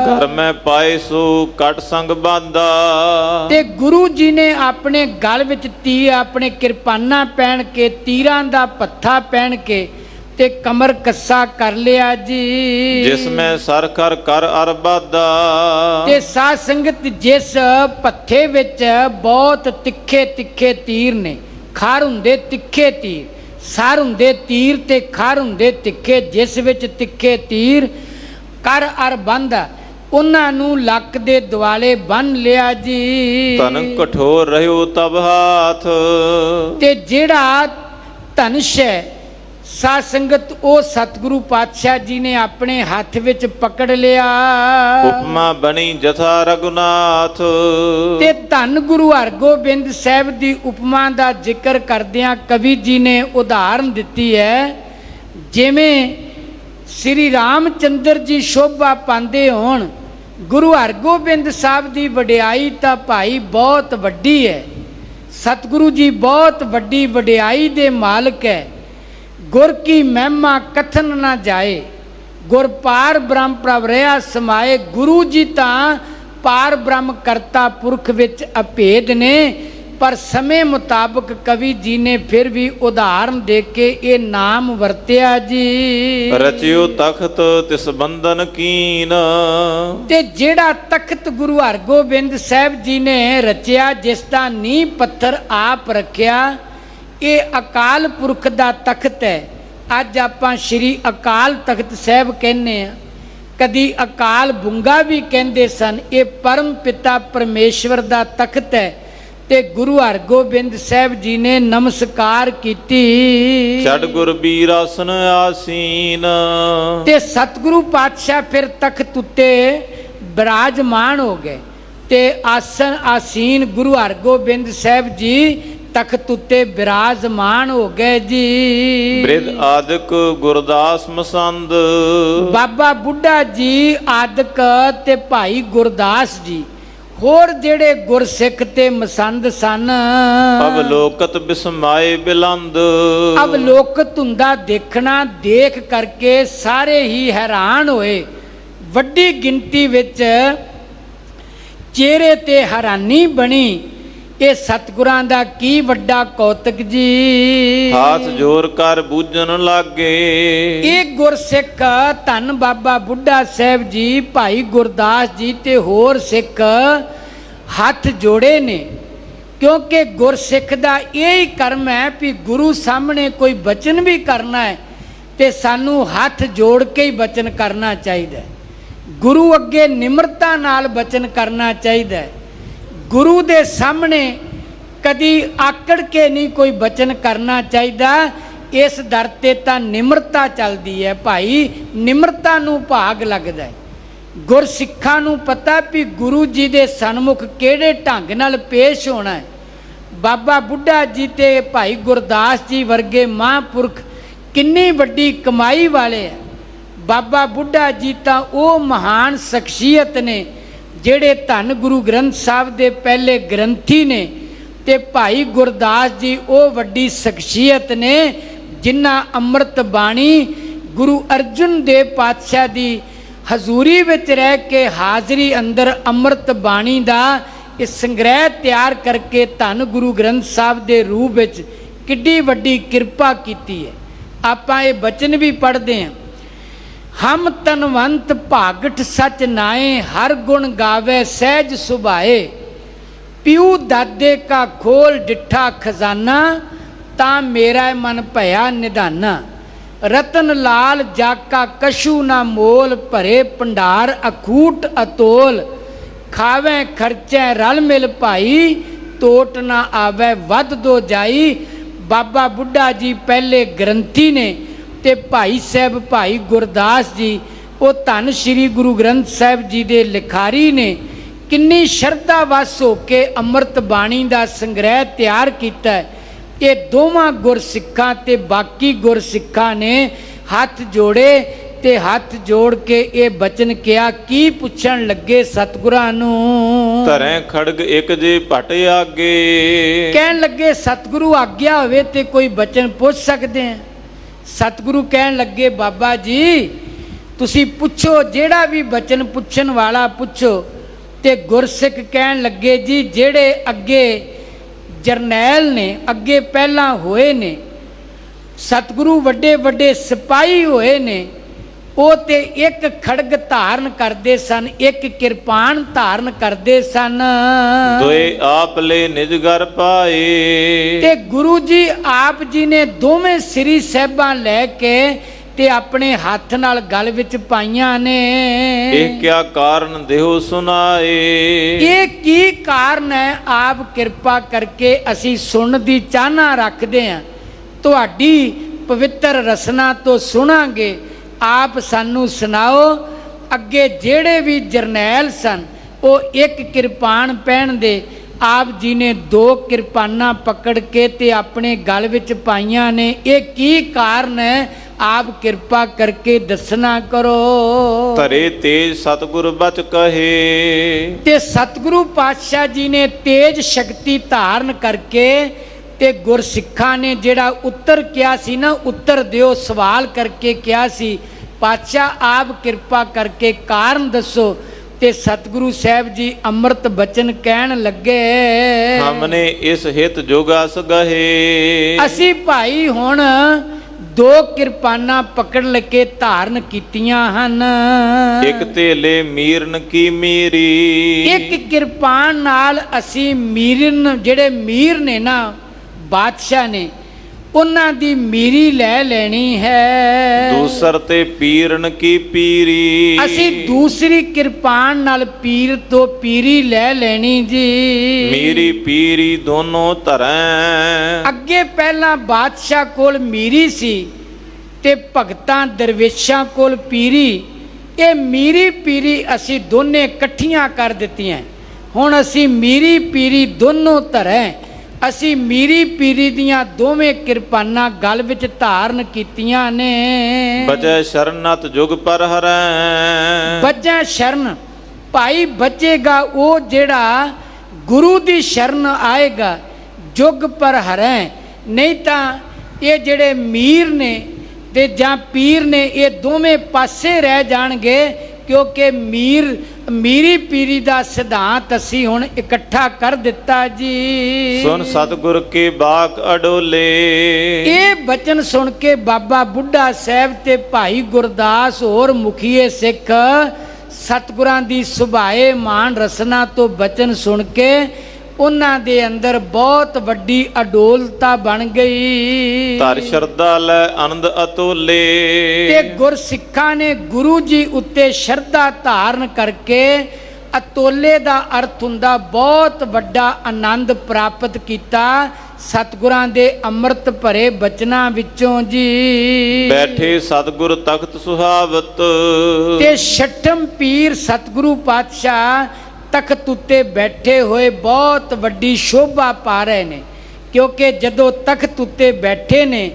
ਘਰ ਮੈਂ ਪਾਏ ਸੋ ਕਟ ਸੰਗ ਬਾਂਦਾ। ਤੇ ਗੁਰੂ ਜੀ ਨੇ ਆਪਣੇ ਗਲ ਵਿੱਚ ਆਪਣੇ ਕਿਰਪਾਨਾਂ ਪਹਿਨ ਕੇ ਤੀਰਾਂ ਦਾ ਪੱਥਾ ਪਹਿਨ ਕੇ ਤੇ ਕਮਰ ਕੱਸਾ ਕਰ ਲਿਆ ਜੀ। ਜਿਸ ਮੈਂ ਸਰ ਕਰ ਅਰਬਾਦਾ, ਤੇ ਸਾਧ ਸੰਗਤ ਜਿਸ ਪੱਥੇ ਵਿੱਚ ਬਹੁਤ ਤਿੱਖੇ ਤਿੱਖੇ ਤੀਰ ਨੇ, ਖਰ ਹੁੰਦੇ ਤਿੱਖੇ ਤੀਰ, ਸਰ ਹੁੰਦੇ ਤੀਰ ਤੇ ਖਰ ਹੁੰਦੇ ਤਿੱਖੇ, ਜਿਸ ਵਿੱਚ ਤਿੱਖੇ ਤੀਰ ਕਰ ਅਰ ਬੰਦਾ, ਉਹਨਾਂ ਨੂੰ ਲੱਕ ਦੇ ਦੁਆਲੇ ਬੰਨ ਲਿਆ ਜੀ। ਧਨ ਕਠੋਰ ਰਹਿਓ ਤਬ ਹਾਥ, ਤੇ ਜਿਹੜਾ ਧਨੁਸ਼ ਹੈ ਸਾਧ ਸੰਗਤ ਉਹ ਸਤਿਗੁਰੂ ਪਾਤਸ਼ਾਹ ਜੀ ਨੇ ਆਪਣੇ ਹੱਥ ਵਿੱਚ ਪਕੜ ਲਿਆ। ਉਪਮਾ ਬਣੀ ਜਥਾ ਰਘੁਨਾਥ, ਤੇ ਧੰਨ ਗੁਰੂ ਹਰਗੋਬਿੰਦ ਸਾਹਿਬ ਦੀ ਉਪਮਾ ਦਾ ਜ਼ਿਕਰ ਕਰਦਿਆਂ ਕਵੀ ਜੀ ਨੇ ਉਦਾਹਰਨ ਦਿੱਤੀ ਹੈ, ਜਿਵੇਂ ਸ੍ਰੀ ਰਾਮਚੰਦਰ ਜੀ ਸ਼ੋਭਾ ਪਾਉਂਦੇ ਹੋਣ, ਗੁਰੂ ਹਰਗੋਬਿੰਦ ਸਾਹਿਬ ਦੀ ਵਡਿਆਈ ਤਾਂ ਭਾਈ ਬਹੁਤ ਵੱਡੀ ਹੈ। ਸਤਿਗੁਰੂ ਜੀ ਬਹੁਤ ਵੱਡੀ ਵਡਿਆਈ ਦੇ ਮਾਲਕ ਹੈ। ਗੁਰ ਕੀ ਮਹਿਮਾ ਕਥਨ ਨਾ ਜਾਏ, ਗੁਰ ਪਾਰ ਬ੍ਰਹਮ ਪ੍ਰਭ ਰਹਾ ਸਮਾਏ। ਗੁਰੂ ਜੀ ਤਾਂ ਪਾਰ ਬ੍ਰਹਮ ਕਰਤਾ ਪੁਰਖ ਵਿੱਚ ਅਭੇਦ ਨੇ, ਪਰ ਸਮੇਂ ਮੁਤਾਬਕ ਕਵੀ ਜੀ ਨੇ ਫਿਰ ਵੀ ਉਦਾਹਰਨ ਦੇ ਕੇ ਇਹ ਨਾਮ ਵਰਤਿਆ ਜੀ। ਰਚਿਓ ਤਖਤ ਤਿਸ ਬੰਧਨ ਕੀਨ, ਤੇ ਜਿਹੜਾ ਤਖਤ ਗੁਰੂ ਹਰਗੋਬਿੰਦ ਸਾਹਿਬ ਜੀ ਨੇ ਰਚਿਆ, ਜਿਸ ਦਾ ਨੀਂਹ ਪੱਥਰ ਆਪ ਰੱਖਿਆ, ਇਹ ਅਕਾਲ ਪੁਰਖ ਦਾ ਤਖਤ ਹੈ। ਅੱਜ ਆਪਾਂ ਸ਼੍ਰੀ ਅਕਾਲ ਤਖਤ ਸਾਹਿਬ ਕਹਿੰਦੇ ਆ, ਕਦੀ ਅਕਾਲ ਬੁੰਗਾ ਵੀ ਕਹਿੰਦੇ ਸਨ। ਇਹ ਪਰਮ ਪਿਤਾ ਪਰਮੇਸ਼ਵਰ ਦਾ ਤਖਤ ਹੈ ਤੇ ਗੁਰੂ ਹਰਗੋਬਿੰਦ ਸਾਹਿਬ ਜੀ ਨੇ ਨਮਸਕਾਰ ਕੀਤੀ। ਛੜ ਗੁਰ ਬੀਰ ਆਸਨ ਆਸੀਨ, ਤੇ ਸਤਿਗੁਰੂ ਪਾਤਸ਼ਾਹ ਫਿਰ ਤਖਤ ਉੱਤੇ ਬਿਰਾਜਮਾਨ ਹੋ ਗਏ ਤੇ ਆਸਨ ਆਸੀਨ ਗੁਰੂ ਹਰਗੋਬਿੰਦ ਸਾਹਿਬ ਜੀ ਤਖਤ ਉੱਤੇ ਬਿਰਾਜਮਾਨ ਹੋ ਗਏ ਜੀ। ਬ੍ਰਿਧ ਆਦਿਕ ਗੁਰਦਾਸ ਮਸੰਦ, ਬਾਬਾ ਬੁੱਢਾ ਜੀ ਆਦਿਕ ਤੇ ਭਾਈ ਗੁਰਦਾਸ ਜੀ, ਹੋਰ ਜਿਹੜੇ ਗੁਰਸਿੱਖ ਤੇ ਮਸੰਦ ਸਨ। ਅਵਲੋਕਤ ਬਿਸਮਾਏ ਬਿਲੰਦ, ਅਵਲੋਕਤ ਹੁੰਦਾ ਦੇਖਣਾ, ਦੇਖ ਕਰਕੇ ਸਾਰੇ ਹੀ ਹੈਰਾਨ ਹੋਏ। ਵੱਡੀ ਗਿਣਤੀ ਵਿੱਚ ਚਿਹਰੇ ਤੇ ਹੈਰਾਨੀ ਬਣੀ। ਇਹ ਸਤਿਗੁਰਾਂ ਦਾ ਕੀ ਵੱਡਾ ਕੌਤਕ ਜੀ। ਹਾਥ ਜੋਰ ਕਰ ਬੂਝਣ ਲਾਗੇ, ਇਹ ਗੁਰਸਿੱਖ ਧੰਨ ਬਾਬਾ ਬੁੱਢਾ ਸਾਹਿਬ ਜੀ, ਭਾਈ ਗੁਰਦਾਸ ਜੀ ਤੇ ਹੋਰ ਸਿੱਖ ਹੱਥ ਜੋੜੇ ਨੇ, ਕਿਉਂਕਿ ਗੁਰਸਿੱਖ ਦਾ ਇਹ ਹੀ ਕਰਮ ਹੈ ਵੀ ਗੁਰੂ ਸਾਹਮਣੇ ਕੋਈ ਬਚਨ ਵੀ ਕਰਨਾ ਹੈ ਤੇ ਸਾਨੂੰ ਹੱਥ ਜੋੜ ਕੇ ਹੀ ਬਚਨ ਕਰਨਾ ਚਾਹੀਦਾ ਹੈ। ਗੁਰੂ ਅੱਗੇ ਨਿਮਰਤਾ ਨਾਲ ਬਚਨ ਕਰਨਾ ਚਾਹੀਦਾ ਹੈ। ਗੁਰੂ ਦੇ ਸਾਹਮਣੇ ਕਦੀ ਆਕੜ ਕੇ ਨਹੀਂ ਕੋਈ ਬਚਨ ਕਰਨਾ ਚਾਹੀਦਾ। ਇਸ ਦਰ ਤੇ ਤਾਂ ਨਿਮਰਤਾ ਚੱਲਦੀ ਹੈ ਭਾਈ, ਨਿਮਰਤਾ ਨੂੰ ਭਾਗ ਲੱਗਦਾ ਹੈ। ਗੁਰਸਿੱਖਾਂ ਨੂੰ ਪਤਾ ਵੀ ਗੁਰੂ ਜੀ ਦੇ ਸਨਮੁਖ ਕਿਹੜੇ ਢੰਗ ਨਾਲ ਪੇਸ਼ ਹੋਣਾ ਹੈ। ਬਾਬਾ ਬੁੱਢਾ ਜੀ ਤੇ ਭਾਈ ਗੁਰਦਾਸ ਜੀ ਵਰਗੇ ਮਹਾਂਪੁਰਖ ਕਿੰਨੀ ਵੱਡੀ ਕਮਾਈ ਵਾਲੇ ਹੈ। ਬਾਬਾ ਬੁੱਢਾ ਜੀ ਤਾਂ ਉਹ ਮਹਾਨ ਸ਼ਖਸੀਅਤ ਨੇ ਜਿਹੜੇ ਧੰਨ ਗੁਰੂ ਗ੍ਰੰਥ ਸਾਹਿਬ ਦੇ ਪਹਿਲੇ ਗ੍ਰੰਥੀ ਨੇ, ਤੇ ਭਾਈ ਗੁਰਦਾਸ ਜੀ ਉਹ ਵੱਡੀ ਸ਼ਖਸੀਅਤ ਨੇ ਜਿਨ੍ਹਾਂ ਅੰਮ੍ਰਿਤ ਬਾਣੀ ਗੁਰੂ ਅਰਜਨ ਦੇਵ ਪਾਤਸ਼ਾਹ ਦੀ ਹਜ਼ੂਰੀ ਵਿੱਚ ਰਹਿ ਕੇ ਹਾਜ਼ਰੀ ਅੰਦਰ ਅੰਮ੍ਰਿਤ ਬਾਣੀ ਦਾ ਇਹ ਸੰਗ੍ਰਹਿ ਤਿਆਰ ਕਰਕੇ ਧੰਨ ਗੁਰੂ ਗ੍ਰੰਥ ਸਾਹਿਬ ਦੇ ਰੂਪ ਵਿੱਚ ਕਿੱਡੀ ਵੱਡੀ ਕਿਰਪਾ ਕੀਤੀ ਹੈ। ਆਪਾਂ ਇਹ ਬਚਨ ਵੀ ਪੜ੍ਹਦੇ ਹਾਂ, ਹਮ ਤਨਵੰਤ ਭਾਗਠ ਸਚ ਨਾਏ, ਹਰ ਗੁਣ ਗਾਵੇ ਸਹਿਜ ਸੁਭਾਏ। ਪਿਉ ਦਾਦੇ ਕਾ ਖੋਲ ਡਿੱਠਾ ਖਜ਼ਾਨਾ, ਤਾਂ ਮੇਰਾ ਮਨ ਭਇਆ ਨਿਧਾਨਾ। ਰਤਨ ਲਾਲ ਜਾਕਾ ਕਸ਼ੂ ਨਾ ਮੋਲ, ਭਰੇ ਭੰਡਾਰ ਅਖੂਟ ਅਤੋਲ। ਖਾਵੇ ਖਰਚੈ ਰਲ ਮਿਲ ਭਾਈ, ਤੋਟ ਨਾ ਆਵੇ ਵੱਧ ਦੋ ਜਾਈ। ਬਾਬਾ ਬੁੱਢਾ ਜੀ ਪਹਿਲੇ ਗ੍ਰੰਥੀ ਨੇ ਤੇ ਭਾਈ ਸਾਹਿਬ ਭਾਈ ਗੁਰਦਾਸ ਜੀ ਉਹ ਧੰਨ ਸ਼੍ਰੀ ਗੁਰੂ ਗ੍ਰੰਥ ਸਾਹਿਬ ਜੀ ਦੇ ਲਿਖਾਰੀ ਨੇ। ਕਿੰਨੀ ਸ਼ਰਧਾ ਵਸ ਹੋ ਕੇ ਅੰਮ੍ਰਿਤ ਬਾਣੀ ਦਾ ਸੰਗ੍ਰਹਿ ਤਿਆਰ ਕੀਤਾ। ਇਹ ਦੋਵਾਂ ਗੁਰਸਿੱਖਾਂ ਤੇ ਬਾਕੀ ਗੁਰਸਿੱਖਾਂ ਨੇ ਹੱਥ ਜੋੜੇ ਤੇ ਹੱਥ ਜੋੜ ਕੇ ਇਹ ਬਚਨ ਕਿਹਾ। ਕੀ ਪੁੱਛਣ ਲੱਗੇ ਸਤਿਗੁਰਾਂ ਨੂੰ? ਧਰੈ ਖੜਗ ਇੱਕ ਜੇ ਭਟ ਆਗੇ। ਕਹਿਣ ਲੱਗੇ ਸਤਿਗੁਰੂ ਆਗਿਆ ਹੋਵੇ ਤੇ ਕੋਈ ਬਚਨ ਪੁੱਛ ਸਕਦੇ ਆ। ਸਤਿਗੁਰੂ ਕਹਿਣ ਲੱਗੇ ਬਾਬਾ ਜੀ ਤੁਸੀਂ ਪੁੱਛੋ, ਜਿਹੜਾ ਵੀ ਬਚਨ ਪੁੱਛਣ ਵਾਲਾ ਪੁੱਛੋ। ਤੇ ਗੁਰਸਿੱਖ ਕਹਿਣ ਲੱਗੇ ਜੀ ਜਿਹੜੇ ਅੱਗੇ ਜਰਨੈਲ ਨੇ, ਅੱਗੇ ਪਹਿਲਾਂ ਹੋਏ ਨੇ, ਸਤਿਗੁਰੂ ਵੱਡੇ ਵੱਡੇ ਸਿਪਾਹੀ ਹੋਏ ਨੇ, ਉਹ ਤੇ ਇੱਕ ਖੜਗ ਧਾਰਨ ਕਰਦੇ ਸਨ, ਇੱਕ ਕਿਰਪਾਨ ਧਾਰਨ ਕਰਦੇ ਸਨ। ਦੋਏ ਆਪ ਲੈ ਨਿਜ ਘਰ ਪਾਏ। ਤੇ ਗੁਰੂ ਜੀ ਆਪ ਜੀ ਨੇ ਦੋਵੇਂ ਸ੍ਰੀ ਸਾਹਿਬਾਂ ਲੈ ਕੇ ਤੇ ਆਪਣੇ ਹੱਥ ਨਾਲ ਗਲ ਵਿੱਚ ਪਾਈਆਂ ਨੇ। ਇਹ ਕਿਆ ਕਾਰਨ ਦੇਹੋ ਸੁਨਾਏ। ਇਹ ਕੀ ਕਾਰਨ ਹੈ? ਆਪ ਕਿਰਪਾ ਕਰਕੇ ਅਸੀਂ ਸੁਣਨ ਦੀ ਚਾਹਨਾ ਰੱਖਦੇ ਹਾਂ, ਤੁਹਾਡੀ ਪਵਿੱਤਰ ਰਸਨਾ ਤੋਂ ਸੁਣਾਂਗੇ। ਆਪ ਸਾਨੂੰ ਸੁਣਾਓ। ਅੱਗੇ ਜਿਹੜੇ ਵੀ ਜਰਨੈਲ ਸਨ ਉਹ ਇੱਕ ਕਿਰਪਾਨ ਪਹਿਨਦੇ, ਆਪ ਜੀ ਨੇ 2 ਕਿਰਪਾਨਾਂ ਪਕੜ ਕੇ ਤੇ ਆਪਣੇ ਗਲ ਵਿੱਚ ਪਾਈਆਂ ਨੇ। ਇਹ ਕੀ ਕਾਰਨ ਹੈ? ਆਪ ਕਿਰਪਾ ਕਰਕੇ ਦੱਸਣਾ ਕਰੋ। ਧਰੇ ਤੇਜ ਸਤਿਗੁਰ ਬਚ ਕਹੇ। ਤੇ ਸਤਿਗੁਰੂ ਪਾਤਸ਼ਾਹ ਜੀ ਨੇ ਤੇਜ ਸ਼ਕਤੀ ਧਾਰਨ ਕਰਕੇ ਤੇ ਗੁਰਸਿੱਖਾਂ ਨੇ ਜਿਹੜਾ ਉੱਤਰ ਕਿਹਾ ਸੀ ਨਾ, ਉੱਤਰ ਦਿਓ, ਸਵਾਲ ਕਰਕੇ ਕਿਹਾ ਸੀ, ਪਾਤਸ਼ਾਹ ਆਪ ਕਿਰਪਾ ਕਰਕੇ ਕਾਰਨ ਦੱਸੋ। ਤੇ ਸਤਿਗੁਰੂ ਸਾਹਿਬ ਜੀ ਅੰਮ੍ਰਿਤ ਬਚਨ ਕਹਿਣ ਲੱਗੇ, ਹਮਨੇ ਇਸ ਹਿਤ ਜੋਗਾਸ ਗਹੇ। ਅਸੀਂ ਭਾਈ ਹੁਣ 2 ਕਿਰਪਾਨਾਂ ਪਕੜ ਕੇ ਧਾਰਨ ਕੀਤੀਆਂ ਹਨ। ਇੱਕ ਧੇਲੇ ਮੀਰਨ ਕੀ ਮੀਰੀ। ਇੱਕ ਕਿਰਪਾਨ ਨਾਲ ਅਸੀਂ ਮੀਰਨ, ਜਿਹੜੇ ਮੀਰ ਨੇ ਨਾ ਬਾਦਸ਼ਾਹ ਨੇ, ਉਹਨਾਂ ਦੀ ਮੀਰੀ ਲੈ ਲੈਣੀ ਹੈ। ਦੂਸਰ ਤੇ ਪੀਰਨ ਕੀ ਪੀਰੀ। ਅਸੀਂ ਦੂਸਰੀ ਕਿਰਪਾਨ ਨਾਲ ਪੀਰ ਤੋਂ ਪੀਰੀ ਲੈ ਲੈਣੀ ਜੀ। ਮੀਰੀ ਪੀਰੀ ਦੋਨੋਂ ਧਰੈਂ। ਅੱਗੇ ਪਹਿਲਾਂ ਬਾਦਸ਼ਾਹ ਕੋਲ ਮੀਰੀ ਸੀ ਤੇ ਭਗਤਾਂ ਦਰਵੇਸ਼ਾਂ ਕੋਲ ਪੀਰੀ। ਇਹ ਮੀਰੀ ਪੀਰੀ ਅਸੀਂ ਦੋਨੇ ਇਕੱਠੀਆਂ ਕਰ ਦਿੱਤੀਆਂ। ਹੁਣ ਅਸੀਂ ਮੀਰੀ ਪੀਰੀ ਦੋਨੋਂ ਧਰੈਂ, ਅਸੀਂ ਮੀਰੀ ਪੀਰੀ ਦੀਆਂ ਦੋਵੇਂ ਕਿਰਪਾਨਾਂ ਗਲ ਵਿੱਚ ਧਾਰਨ ਕੀਤੀਆਂ ਨੇ। ਬਚੈ ਸ਼ਰਨਤ ਜੁਗ ਪਰ ਹਰੈ। ਬਚੈ ਸ਼ਰਨ, ਭਾਈ ਬਚੇਗਾ ਉਹ ਜਿਹੜਾ ਗੁਰੂ ਦੀ ਸ਼ਰਨ ਆਏਗਾ, ਜੁਗ ਪਰ ਹਰੈ। ਨਹੀਂ ਤਾਂ ਇਹ ਜਿਹੜੇ ਮੀਰ ਨੇ ਤੇ ਜਾਂ ਪੀਰ ਨੇ, ਇਹ ਦੋਵੇਂ ਪਾਸੇ ਰਹਿ ਜਾਣਗੇ, ਕਿਉਂਕਿ ਮੀਰੀ ਪੀਰੀ ਦਾ ਸਿਧਾਂਤ ਅਸੀਂ ਹੁਣ ਇਕੱਠਾ ਕਰ ਦਿੱਤਾ ਜੀ। ਸੁਨ ਸਤਿਗੁਰ ਕੇ ਬਾਕ ਅਡੋਲੇ। ਇਹ ਬਚਨ ਸੁਣ ਕੇ ਬਾਬਾ ਬੁੱਢਾ ਸਾਹਿਬ ਤੇ ਭਾਈ ਗੁਰਦਾਸ ਹੋਰ ਮੁਖੀਏ ਸਿੱਖ ਸਤਿਗੁਰਾਂ ਦੀ ਸੁਭਾਏ ਮਾਨ ਰਸਨਾ ਤੋਂ ਬਚਨ ਸੁਣ ਕੇ ਉਹਨਾਂ ਦੇ ਅੰਦਰ ਬਹੁਤ ਵੱਡੀ ਅਡੋਲਤਾ ਬਣ ਗਈ। ਧਰ ਸ਼ਰਧਾ ਲੈ ਆਨੰਦ ਅਤੋਲੇ। ਤੇ ਗੁਰਸਿੱਖਾਂ ਨੇ ਗੁਰੂ ਜੀ ਉੱਤੇ ਸ਼ਰਧਾ ਧਾਰਨ ਕਰਕੇ, ਅਤੋਲੇ ਦਾ ਅਰਥ ਹੁੰਦਾ ਬਹੁਤ ਵੱਡਾ ਆਨੰਦ ਪ੍ਰਾਪਤ ਕੀਤਾ ਸਤਿਗੁਰਾਂ ਦੇ ਅੰਮ੍ਰਿਤ ਭਰੇ ਬਚਨਾਂ ਵਿੱਚੋਂ ਜੀ। ਬੈਠੇ ਸਤਿਗੁਰ ਤਖਤ ਸੁਹਾਵਤ। ਤੇ ਛਠਮ ਪੀਰ ਸਤਿਗੁਰੂ ਪਾਤਸ਼ਾਹ ਤਖਤ ਉੱਤੇ ਬੈਠੇ ਹੋਏ ਬਹੁਤ ਵੱਡੀ ਸ਼ੋਭਾ ਪਾ ਰਹੇ ਨੇ, ਕਿਉਂਕਿ ਜਦੋਂ ਤਖਤ ਉੱਤੇ ਬੈਠੇ ਨੇ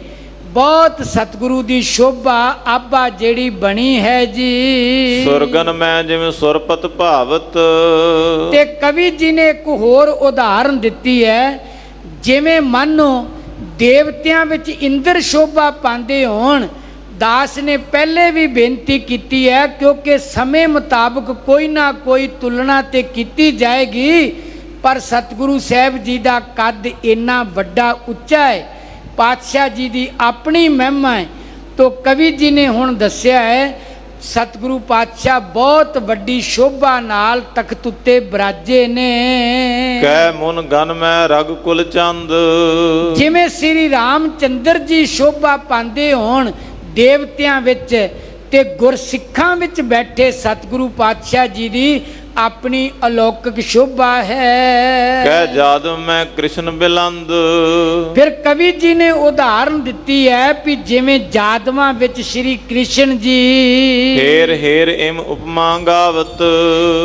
ਬਹੁਤ ਸਤਿਗੁਰੂ ਦੀ ਸ਼ੋਭਾ ਆਬਾ ਜਿਹੜੀ ਬਣੀ ਹੈ ਜੀ। ਸੁਰਗਨ ਮੈਂ ਜਿਵੇਂ ਸੁਰਪਤ ਭਾਵਤ। ਤੇ ਕਵੀ ਜੀ ਨੇ ਇੱਕ ਹੋਰ ਉਦਾਹਰਨ ਦਿੱਤੀ ਹੈ, ਜਿਵੇਂ ਮੰਨੋ ਦੇਵਤਿਆਂ ਵਿੱਚ ਇੰਦਰ ਸ਼ੋਭਾ ਪਾਉਂਦੇ ਹੋਣ। ਦਾਸ ਨੇ ਪਹਿਲੇ ਵੀ ਬੇਨਤੀ ਕੀਤੀ ਹੈ, ਕਿਉਂਕਿ ਸਮੇਂ ਮੁਤਾਬਕ ਕੋਈ ਨਾ ਕੋਈ ਤੁਲਨਾ ਤੇ ਕੀਤੀ ਜਾਏਗੀ, ਪਰ ਸਤਿਗੁਰੂ ਸਾਹਿਬ ਜੀ ਦਾ ਕੱਦ ਇੰਨਾ ਵੱਡਾ ਉੱਚਾ ਹੈ, ਪਾਤਸ਼ਾਹ ਜੀ ਦੀ ਆਪਣੀ ਮਹਿਮਾ ਹੈ। ਤੋ ਕਵੀ ਜੀ ਨੇ ਹੁਣ ਦੱਸਿਆ ਹੈ, ਸਤਿਗੁਰੂ ਪਾਤਸ਼ਾਹ ਬਹੁਤ ਵੱਡੀ ਸ਼ੋਭਾ ਨਾਲ ਤਖਤ ਉੱਤੇ ਬਿਰਾਜੇ ਨੇ। ਕਹਿ ਮੁਨ ਗਨ ਮੈਂ ਰਘੁਕੁਲ ਚੰਦ। ਜਿਵੇਂ ਸ੍ਰੀ ਰਾਮ ਚੰਦਰ ਜੀ ਸ਼ੋਭਾ ਪਾਉਂਦੇ ਹੋਣ ਦੇਵਤਿਆਂ ਵਿੱਚ, ਤੇ ਗੁਰਸਿੱਖਾਂ ਵਿੱਚ ਬੈਠੇ ਸਤਿਗੁਰੂ ਪਾਤਸ਼ਾਹ ਜੀ ਦੀ ਆਪਣੀ ਅਲੌਕਿਕ ਸ਼ੋਭਾ ਹੈ। ਕਹਿ ਜਾਦਵ ਮੈਂ ਕ੍ਰਿਸ਼ਨ ਬਿਲੰਦ। ਫਿਰ ਕਵੀ ਜੀ ਨੇ ਉਦਾਹਰਨ ਦਿੱਤੀ ਹੈ ਵੀ ਜਿਵੇਂ ਜਾਦਵਾਂ ਵਿੱਚ ਸ਼੍ਰੀ ਕ੍ਰਿਸ਼ਨ ਜੀ। ਹੇਰ ਹੇਰ ਇਮ ਉਪਮਾ ਗਾਵਤ।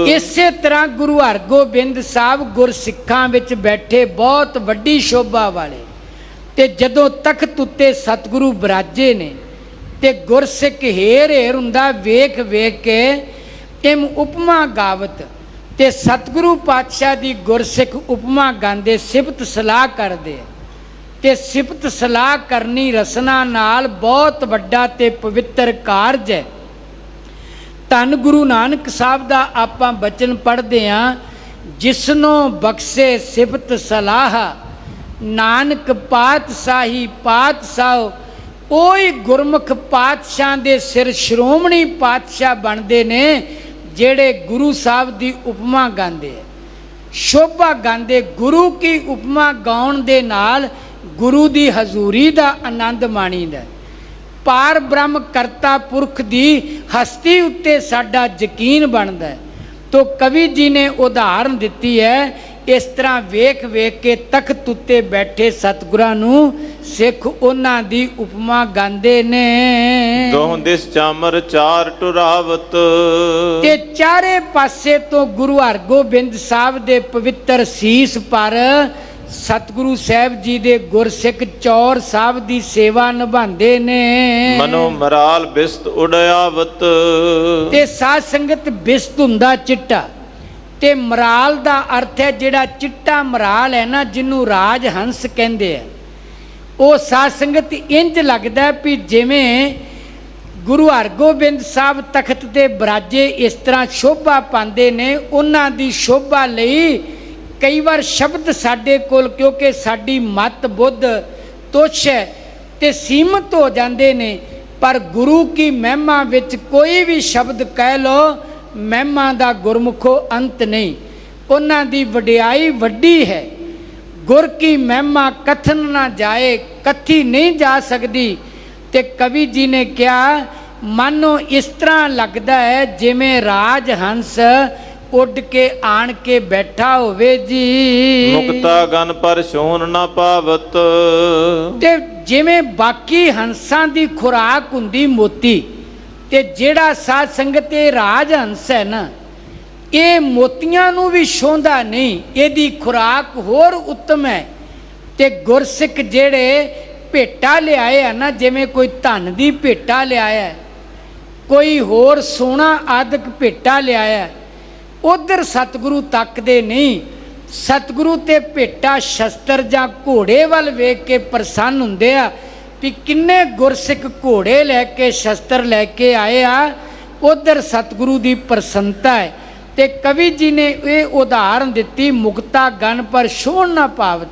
ਇਸੇ ਤਰ੍ਹਾਂ ਗੁਰੂ ਹਰਗੋਬਿੰਦ ਸਾਹਿਬ ਗੁਰਸਿੱਖਾਂ ਵਿੱਚ ਬੈਠੇ ਬਹੁਤ ਵੱਡੀ ਸ਼ੋਭਾ ਵਾਲੇ, ਤੇ ਜਦੋਂ ਤਖਤ ਉੱਤੇ ਸਤਿਗੁਰੂ ਬਿਰਾਜੇ ਨੇ ਤੇ ਗੁਰਸਿੱਖ ਹੇਰ ਹੇਰ ਹੁੰਦਾ ਵੇਖ ਵੇਖ ਕੇ ਇਮ ਉਪਮਾ ਗਾਵਤ। ਤੇ ਸਤਿਗੁਰੂ ਪਾਤਸ਼ਾਹ ਦੀ ਗੁਰਸਿੱਖ ਉਪਮਾ ਗਾਉਂਦੇ, ਸਿਫਤ ਸਲਾਹ ਕਰਦੇ, ਤੇ ਸਿਫਤ ਸਲਾਹ ਕਰਨੀ ਰਸਨਾ ਨਾਲ ਬਹੁਤ ਵੱਡਾ ਤੇ ਪਵਿੱਤਰ ਕਾਰਜ ਹੈ। ਧੰਨ ਗੁਰੂ ਨਾਨਕ ਸਾਹਿਬ ਦਾ ਆਪਾਂ ਬਚਨ ਪੜ੍ਹਦੇ ਹਾਂ, ਜਿਸਨੋਂ ਬਖਸ਼ੇ ਸਿਫਤ ਸਲਾਹ, ਨਾਨਕ ਪਾਤਸ਼ਾਹੀ ਪਾਤਸ਼ਾਹ ਉਹ ਹੀ ਗੁਰਮੁਖ ਪਾਤਸ਼ਾਹ ਦੇ ਸਿਰ ਸ਼੍ਰੋਮਣੀ ਪਾਤਸ਼ਾਹ ਬਣਦੇ ਨੇ, ਜਿਹੜੇ ਗੁਰੂ ਸਾਹਿਬ ਦੀ ਉਪਮਾ ਗਾਉਂਦੇ ਆ, ਸ਼ੋਭਾ ਗਾਉਂਦੇ। ਗੁਰੂ ਕੀ ਉਪਮਾ ਗਾਉਣ ਦੇ ਨਾਲ ਗੁਰੂ ਦੀ ਹਜ਼ੂਰੀ ਦਾ ਆਨੰਦ ਮਾਣੀਦਾ। ਪਾਰ ਬ੍ਰਹਮ ਕਰਤਾ ਪੁਰਖ ਦੀ ਹਸਤੀ ਉੱਤੇ ਸਾਡਾ ਯਕੀਨ ਬਣਦਾ ਹੈ। ਤੋ ਕਵੀ ਜੀ ਨੇ ਉਦਾਹਰਨ ਦਿੱਤੀ ਹੈ, ਇਸ ਤਰ੍ਹਾਂ ਵੇਖ ਵੇਖ ਕੇ ਤਖਤ ਉੱਤੇ ਬੈਠੇ ਸਤਿਗੁਰਾਂ ਨੂੰ ਸਿੱਖ ਉਹਨਾਂ ਦੀ ਉਪਮਾ ਗਾਉਂਦੇ ਨੇ। ਦੋਹ ਦਿਸ ਚਾਮਰ ਚਾਰ ਟੁਰਾਵਤ, ਤੇ ਚਾਰੇ ਪਾਸੇ ਤੋਂ ਗੁਰੂ ਹਰਗੋਬਿੰਦ ਸਾਹਿਬ ਦੇ ਪਵਿੱਤਰ ਸੀਸ ਪਰ ਸਤਿਗੁਰੂ ਸਾਹਿਬ ਜੀ ਦੇ ਗੁਰਸਿੱਖ ਚੌਰ ਸਾਹਿਬ ਦੀ ਸੇਵਾ ਨਿਭਾਉਂਦੇ ਨੇ। ਮਨੋ ਮਰਾਲ ਬਿਸਤ ਉਡਿਆਵਤ, ਤੇ ਸਾਧ ਸੰਗਤ ਬਿਸਤ ਹੁੰਦਾ ਚਿੱਟਾ, ਤੇ ਮਰਾਲ ਦਾ ਅਰਥ ਹੈ ਜਿਹੜਾ ਚਿੱਟਾ ਮਰਾਲ ਹੈ ਨਾ, ਜਿਹਨੂੰ ਰਾਜ ਹੰਸ ਕਹਿੰਦੇ ਆ। ਉਹ ਸਾਧ ਸੰਗਤ ਇੰਜ ਲੱਗਦਾ ਵੀ ਜਿਵੇਂ ਗੁਰੂ ਹਰਗੋਬਿੰਦ ਸਾਹਿਬ ਤਖਤ ਤੇ ਬਰਾਜੇ ਇਸ ਤਰ੍ਹਾਂ ਸ਼ੋਭਾ ਪਾਉਂਦੇ ਨੇ। ਉਹਨਾਂ ਦੀ ਸ਼ੋਭਾ ਲਈ ਕਈ ਵਾਰ ਸ਼ਬਦ ਸਾਡੇ ਕੋਲ, ਕਿਉਂਕਿ ਸਾਡੀ ਮਤ ਬੁੱਧ ਤੁੱਛ ਹੈ ਤੇ ਸੀਮਤ ਹੋ ਜਾਂਦੇ ਨੇ, ਪਰ ਗੁਰੂ ਕੀ ਮਹਿਮਾ ਵਿੱਚ ਕੋਈ ਵੀ ਸ਼ਬਦ ਕਹਿ ਲੋ, ਮਹਿਮਾ ਦਾ ਗੁਰਮੁਖੋ ਅੰਤ ਨਹੀਂ। ਉਹਨਾਂ ਦੀ ਵਡਿਆਈ ਵੱਡੀ ਹੈ। ਗੁਰ ਕੀ ਮਹਿਮਾ ਕਥਨ ਨਾ ਜਾਏ, ਕਥੀ ਨਹੀਂ ਜਾ ਸਕਦੀ। ਤੇ ਕਵੀ ਜੀ ਨੇ ਕਿਹਾ, ਮਾਨੋ ਇਸ ਤਰ੍ਹਾਂ ਲੱਗਦਾ ਹੈ ਜਿਵੇਂ ਰਾਜ ਹੰਸ ਉੱਡ ਕੇ ਆਣ ਕੇ ਬੈਠਾ ਹੋਵੇ ਜੀ। ਮੁਕਤਾ ਗਨ ਪਰ ਸ਼ੋਨ ਨਾ ਪਾਵਤ, ਤੇ ਜਿਵੇਂ ਬਾਕੀ ਹੰਸਾਂ ਦੀ ਖੁਰਾਕ ਹੁੰਦੀ ਮੋਤੀ, ਤੇ ਜਿਹੜਾ ਸਾਧ ਸੰਗਤ ਇਹ ਰਾਜ ਹੰਸ ਹੈ ਨਾ, ਇਹ ਮੋਤੀਆਂ ਨੂੰ ਵੀ ਛੋਂਦਾ ਨਹੀਂ, ਇਹਦੀ ਖੁਰਾਕ ਹੋਰ ਉੱਤਮ ਹੈ। ਤੇ ਗੁਰਸਿੱਖ ਜਿਹੜੇ ਭੇਟਾ ਲਿਆਏ ਆ ਨਾ, ਜਿਵੇਂ ਕੋਈ ਧਨ ਦੀ ਭੇਟਾ ਲਿਆਇਆ, ਕੋਈ ਹੋਰ ਸੋਨਾ ਆਦਿਕ ਭੇਟਾ ਲਿਆਇਆ, ਉਧਰ ਸਤਿਗੁਰੂ ਤੱਕਦੇ ਨਹੀਂ। ਸਤਿਗੁਰੂ ਤੇ ਭੇਟਾ ਸ਼ਸਤਰ ਜਾਂ ਘੋੜੇ ਵੱਲ ਵੇਖ ਕੇ ਪ੍ਰਸੰਨ ਹੁੰਦੇ ਆ ਵੀ ਕਿੰਨੇ ਗੁਰਸਿੱਖ ਘੋੜੇ ਲੈ ਕੇ ਸ਼ਸਤਰ ਲੈ ਕੇ ਆਏ ਆ, ਉਧਰ ਸਤਿਗੁਰੂ ਦੀ ਪ੍ਰਸੰਨਤਾ ਹੈ। ਤੇ ਕਵੀ ਜੀ ਨੇ ਇਹ ਉਦਾਹਰਨ ਦਿੱਤੀ, ਮੁਕਤਾ ਗਨ ਪਰ ਛੋਹ ਨਾ ਪਾਵਤ,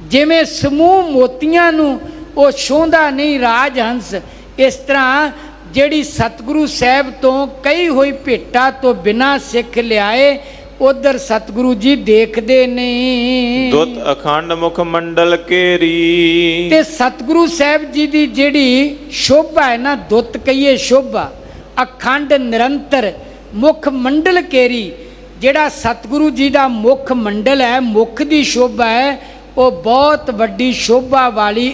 ਜਿਵੇਂ ਸਮੂਹ ਮੋਤੀਆਂ ਨੂੰ ਉਹ ਛੋਹਦਾ ਨਹੀਂ ਰਾਜ ਹੰਸ, ਇਸ ਤਰ੍ਹਾਂ ਜਿਹੜੀ ਸਤਿਗੁਰੂ ਸਾਹਿਬ ਤੋਂ ਕਈ ਹੋਈ ਭੇਟਾ ਤੋਂ ਬਿਨਾਂ ਸਿੱਖ ਲਿਆਏ, ਉਧਰ ਸਤਿਗੁਰੂ ਜੀ ਦੇਖਦੇ ਨਹੀਂ। ਦੁੱਤ ਅਖੰਡ ਮੁਖ ਮੰਡਲ ਕੇਰੀ, ਤੇ ਸਤਿਗੁਰੂ ਸਾਹਿਬ ਜੀ ਦੀ ਜਿਹੜੀ ਸ਼ੋਭਾ ਹੈ ਨਾ, ਦੁੱਤ ਕਹੀਏ ਸ਼ੋਭਾ, ਅਖੰਡ ਨਿਰੰਤਰ ਮੁਖ ਮੰਡਲ ਕੇਰੀ, ਜਿਹੜਾ ਸਤਿਗੁਰੂ ਜੀ ਦਾ ਮੁਖ ਮੰਡਲ ਹੈ, ਮੁਖ ਦੀ ਸ਼ੋਭਾ ਹੈ, ਉਹ ਬਹੁਤ ਵੱਡੀ ਸ਼ੋਭਾ ਵਾਲੀ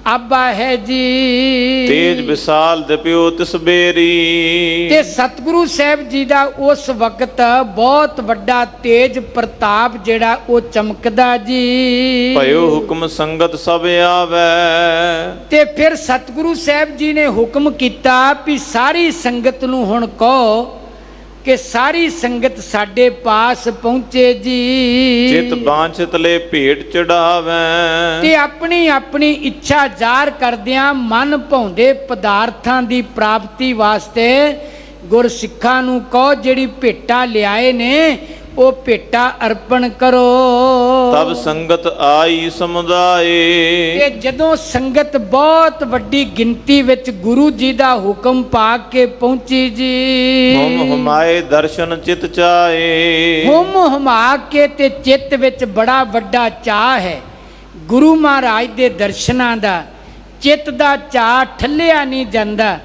ਆਬਾ ਹੈ ਜੀ। ਤੇਜ ਵਿਸਾਲ ਦਿਪਿਓ ਤਿਸ ਬੇਰੀ, ਤੇ ਸਤਿਗੁਰੂ ਸਾਹਿਬ ਜੀ ਦਾ ਉਸ ਵਕਤ ਬਹੁਤ ਵੱਡਾ ਤੇਜ ਪ੍ਰਤਾਪ ਜਿਹੜਾ ਉਹ ਚਮਕਦਾ ਜੀ। ਭਇਓ ਹੁਕਮ ਸੰਗਤ ਸਭ ਆਵੈ, ਤੇ ਫਿਰ ਸਤਿਗੁਰੂ ਸਾਹਿਬ ਜੀ ਨੇ ਹੁਕਮ ਕੀਤਾ ਵੀ ਸਾਰੀ ਸੰਗਤ ਨੂੰ ਹੁਣ ਕਹੋ ਕਿ ਸਾਰੀ ਸੰਗਤ ਸਾਡੇ ਪਾਸ ਪਹੁੰਚੇ ਜੀ। ਚਿਤ ਬਾਂਛਤ ਲੈ ਭੇਟ ਚੜਾਵੈ, ਤੇ ਆਪਣੀ ਆਪਣੀ ਇੱਛਾ ਜ਼ਾਹਰ ਕਰਦਿਆਂ ਮਨ ਭਾਉਂਦੇ ਪਦਾਰਥਾਂ ਦੀ ਪ੍ਰਾਪਤੀ ਵਾਸਤੇ ਗੁਰਸਿੱਖਾਂ ਨੂੰ ਕਹੋ ਜਿਹੜੀ ਭੇਟਾ ਲਿਆਏ ਨੇ ਉਹ ਭੇਟਾ ਅਰਪਣ ਕਰੋ। ਤਬ ਸੰਗਤ ਆਈ ਸਮੁਦਾਏ, ਤੇ ਜਦੋਂ ਸੰਗਤ ਬਹੁਤ ਵੱਡੀ ਗਿਣਤੀ ਵਿੱਚ ਗੁਰੂ ਜੀ ਦਾ ਹੁਕਮ ਪਾ ਕੇ ਪਹੁੰਚੀ ਜੀ। ਹੁਮ ਹੁਮਾਏ ਦਰਸ਼ਨ ਚਿਤ ਚਾਏ, ਹੁਮ ਹੁਮਾ ਕੇ ਤੇ ਚਿੱਤ ਵਿੱਚ ਬੜਾ ਵੱਡਾ ਚਾਅ ਹੈ ਗੁਰੂ ਮਹਾਰਾਜ ਦੇ ਦਰਸ਼ਨਾਂ ਦਾ। ਚਿੱਤ ਦਾ ਚਾਅ ਠੱਲਿਆ ਨਹੀਂ ਜਾਂਦਾ।